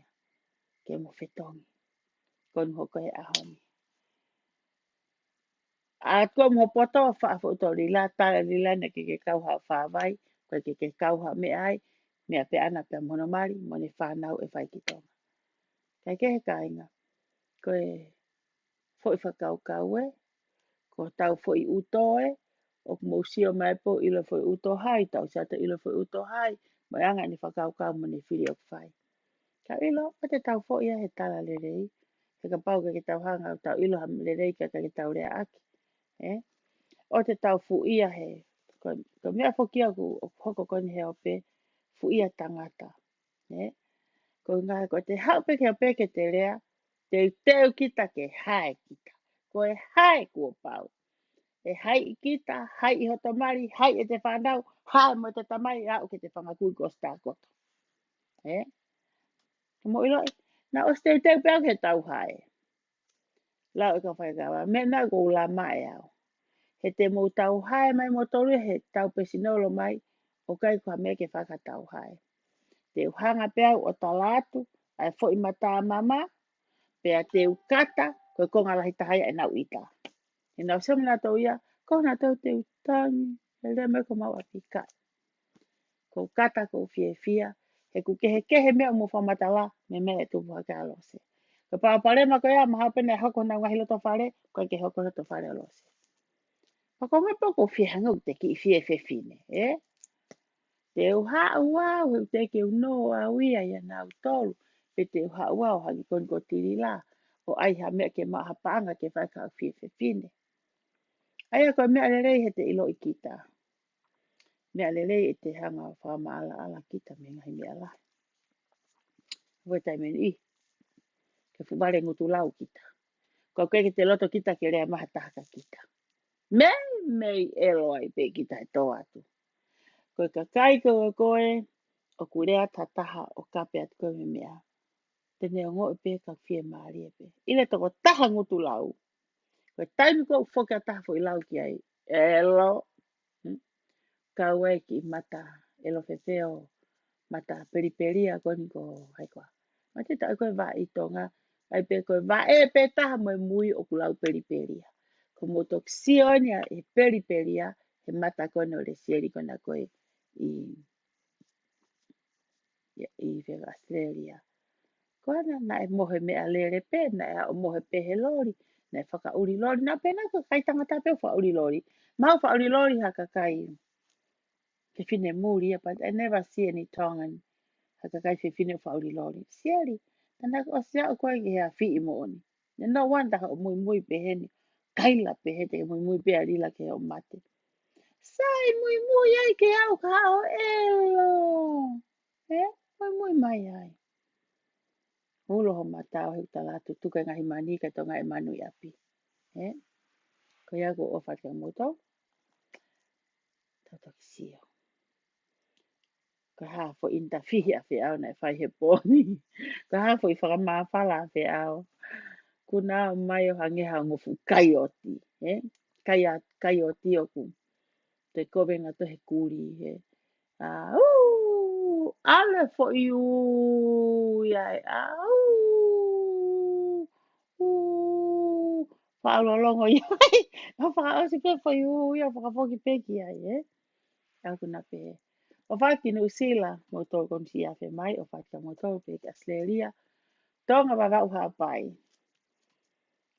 Ke mo whetongi. Kon ho koe ahoni. A ko mo poto wha fo ito lila. Tala lila na ke kauha whawai. Koe ke kauha me ai. Mea pe ana pe monomari. Mo ne whanau e whai ki tonga. Kai ke he kainga. Koe fo i whakau kau e. Ko tau fo i uto e. O mo sio mai po ilo fo i uto hai. Tau sata ilo fo i uto hai. Mai anga ni whakau kau mo ne whiri o whai. Ka ilo, o te tau fo ia he tala le rei. He ka pau ka ki tau hanga o tau ilo ha le rei ka ki tau rea aki. O te tau fu ia he. Ka mea fo kia ku o hoko koni he ope. Fu ia tangata. Ko ngā ko te haupe ke ope ke te rea. Te teu kita ke hae kita. Ko e hae kua pau. E hai i kita, hai i hotomari, hai e te whanau, hai mo te tamai, au ke te whangakui ko stakoto. Mo iloi, na o ste teu pēo ke tau hae. Lau e ka whaikawa, me nā ko la mai au. He te mo tau hae mai mo toru, he tau pesinolo mai, o kai kua me ke whakatau hae. Te uhanga pēo o talatu, ai fo i mata mama, pēa te ukata, koe konga lahi tahaya e nau ita. E nau semana tau ia, ko na tau te utangi, e lea mai ko mau apika. Ko kata ko fie fia, he ku kehe mea mo whamatala, me mea e tupu hake alose. Ko pāpare ma ko ia, maha pene hoko na ngahi loto whare, koe ke hoko loto whare alose. Pakonga poko whihanga o te ki whie whiwhine, Te uha ua o he te ke uno a wia ia nā utolu, pe te uha ua o haki koni ko tiri la, o ai ha mea ke maha paanga ke whaika o whie whiwhine. Aia koe mea lelei he te ilo i kita. Mea lelei e te hanga o whama ala ala kita me ngahi mea la. Hoi tai meni I, ke whubare ngutu lau kita. Ko koe ke te loto kita ke rea maha tahaka kita. Mei elo ai pe kita he tō atu. Koe ka kai koe, o kurea tataha o kape atu koe me mea. Tene o ngoi pe ka whie maari e pe. Ile toko taha ngutu lau. Koe taimi ko whoka taha fo I lau ki ai. Elo. Kaue ki mata elo whewheo. Mata periperia koni ko haikoa. Ma te tai koe wā I tonga. Ai pe koe wā e pe taha mo mui o kulau periperia. Ko mo tok sionia e periperia. He mata kone o le sieri kona koe I whega Australia. Koana na e mohe mea lere pe, na e o mohe pehe lori, na e whakauri lori, na pena ko kai tangata pe o whauri lori. Mau whauri lori haka kai ke whine muri, but I never see any Tongan haka kai whine o whauri lori. Sieri, tana o sea o koe ki hea whi mo oni. No wanda ha o mui pehe ni, kaila pehe te mui pehe rila ke o mate. Sai mui ai ke au ka o elo. Mui mai ai. Ulo ho matao he talatu tuka ngahi mani ka tonga e manu I api. Ko ia ko o whaka moto. Toto ki sio. Ko hafo inta fihi a whiau na e whai he pōni. Ko hafo I whakamāwhala a whiau. Kuna mai o hangeha ngofu kai oti. Kai oti o ku. Te kovenga to he kuri. Ale fo iu. Iai. Whaalolongo iai. Whakaosi ke fo iu. Ia whakafoki peki ai. Aku na pe. O whaki no sila. Mo tō kom si a whe mai. O whaki mo tō pe Australia. Tonga waga uha pai.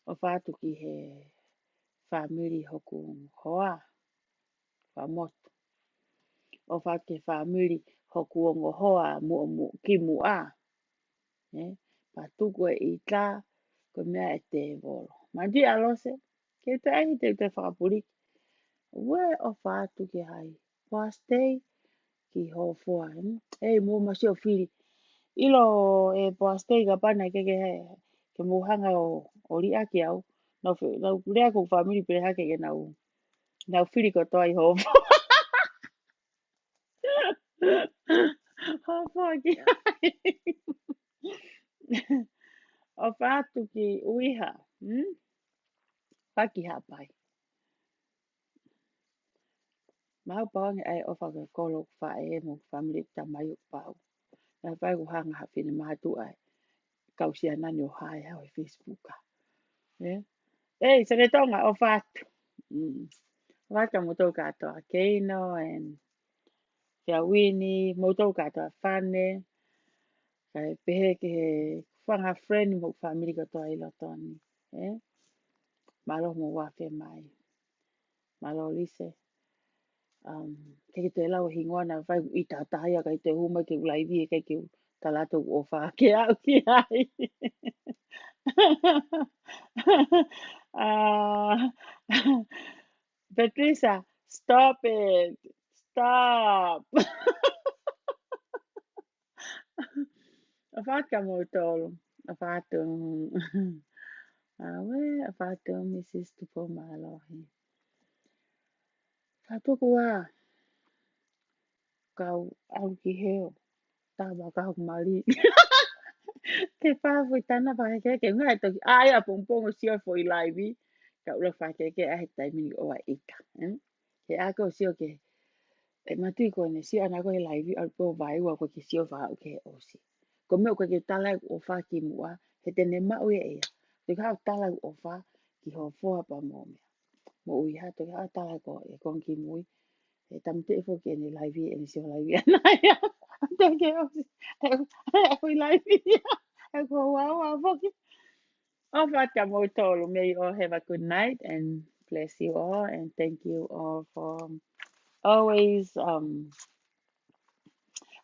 O whatu ki he whamiri hoku hoa. Whamotu. O whake whamiri hoku ongo hoa ki mua. Patuku e I tā. Ko mea e te volo. Mandi alose. Ke te ahi te whakapuri. Ue o whatu ki hai. Pastei ki ho fua. Mo masi o whiri. Ilo e pastei ka pana ke muhanga o ria ki au. Nau rea ko whamiri pere hake ke nau whiri ko toa I ho fua. Ho fua ki hai. O whatu ki uiha. Whaki hapai. Mau pawangi ai o whaka kolo whae e mo whamiri ta mai o pau. Na whai ko hanga hawhine mahatu ai. Kausia nani o hae hau e Facebook. Se re tonga o whatu. Waka mo tau katoa Keino and Kia Wini, mo tau katoa Whane. Kai pehe ke he whanga friend mo whamiri katoa I lotoni. Malo mo wafe mai. Malo lise. Ke te lau hingoa na whai I tātahia kai te huma ke ulaivi e kai ke talato o wha ke au ki ai. Patricia, stop it. Stop. A whaka mo tolu. A whatu. Awe, a whatu Mrs. Tupo Malohi. Whatuku a. Kau au ki heo. Tawa kau mali. Ke whawhi tana whakeke. Ngai toki ai a pongpongo sio fo I laivi. Ka ula whakeke a he taimini o a ika. Ke ako sio ke. E matui ko ne sio anako he laivi. Al po vai ua ko ke sio wha ke osi. Ko meo ko ke tala o wha ki mua. He tene mau e ea. Te kau tala o wha ki ho foa pa mo mea. Mo ui ha te kau tala ko e kon ki mui. E tamte e fo ke ne laivi e ne sio laivi anaya. Te ke osi. E hui laivi. E ko wow a foki. O whaka mo tolu. May you all have a good night and bless you all, and thank you all for always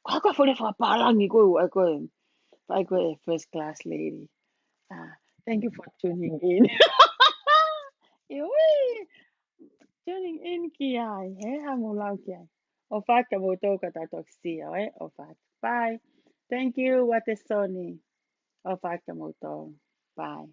kwa for the palangi go a first class lady. Thank you for tuning in. Iwi, tuning in kiai, hamulau kiai. Ofata motoka tatoksia, ofata. Bye. Thank you, Watesoni. Ofata moto. Bye.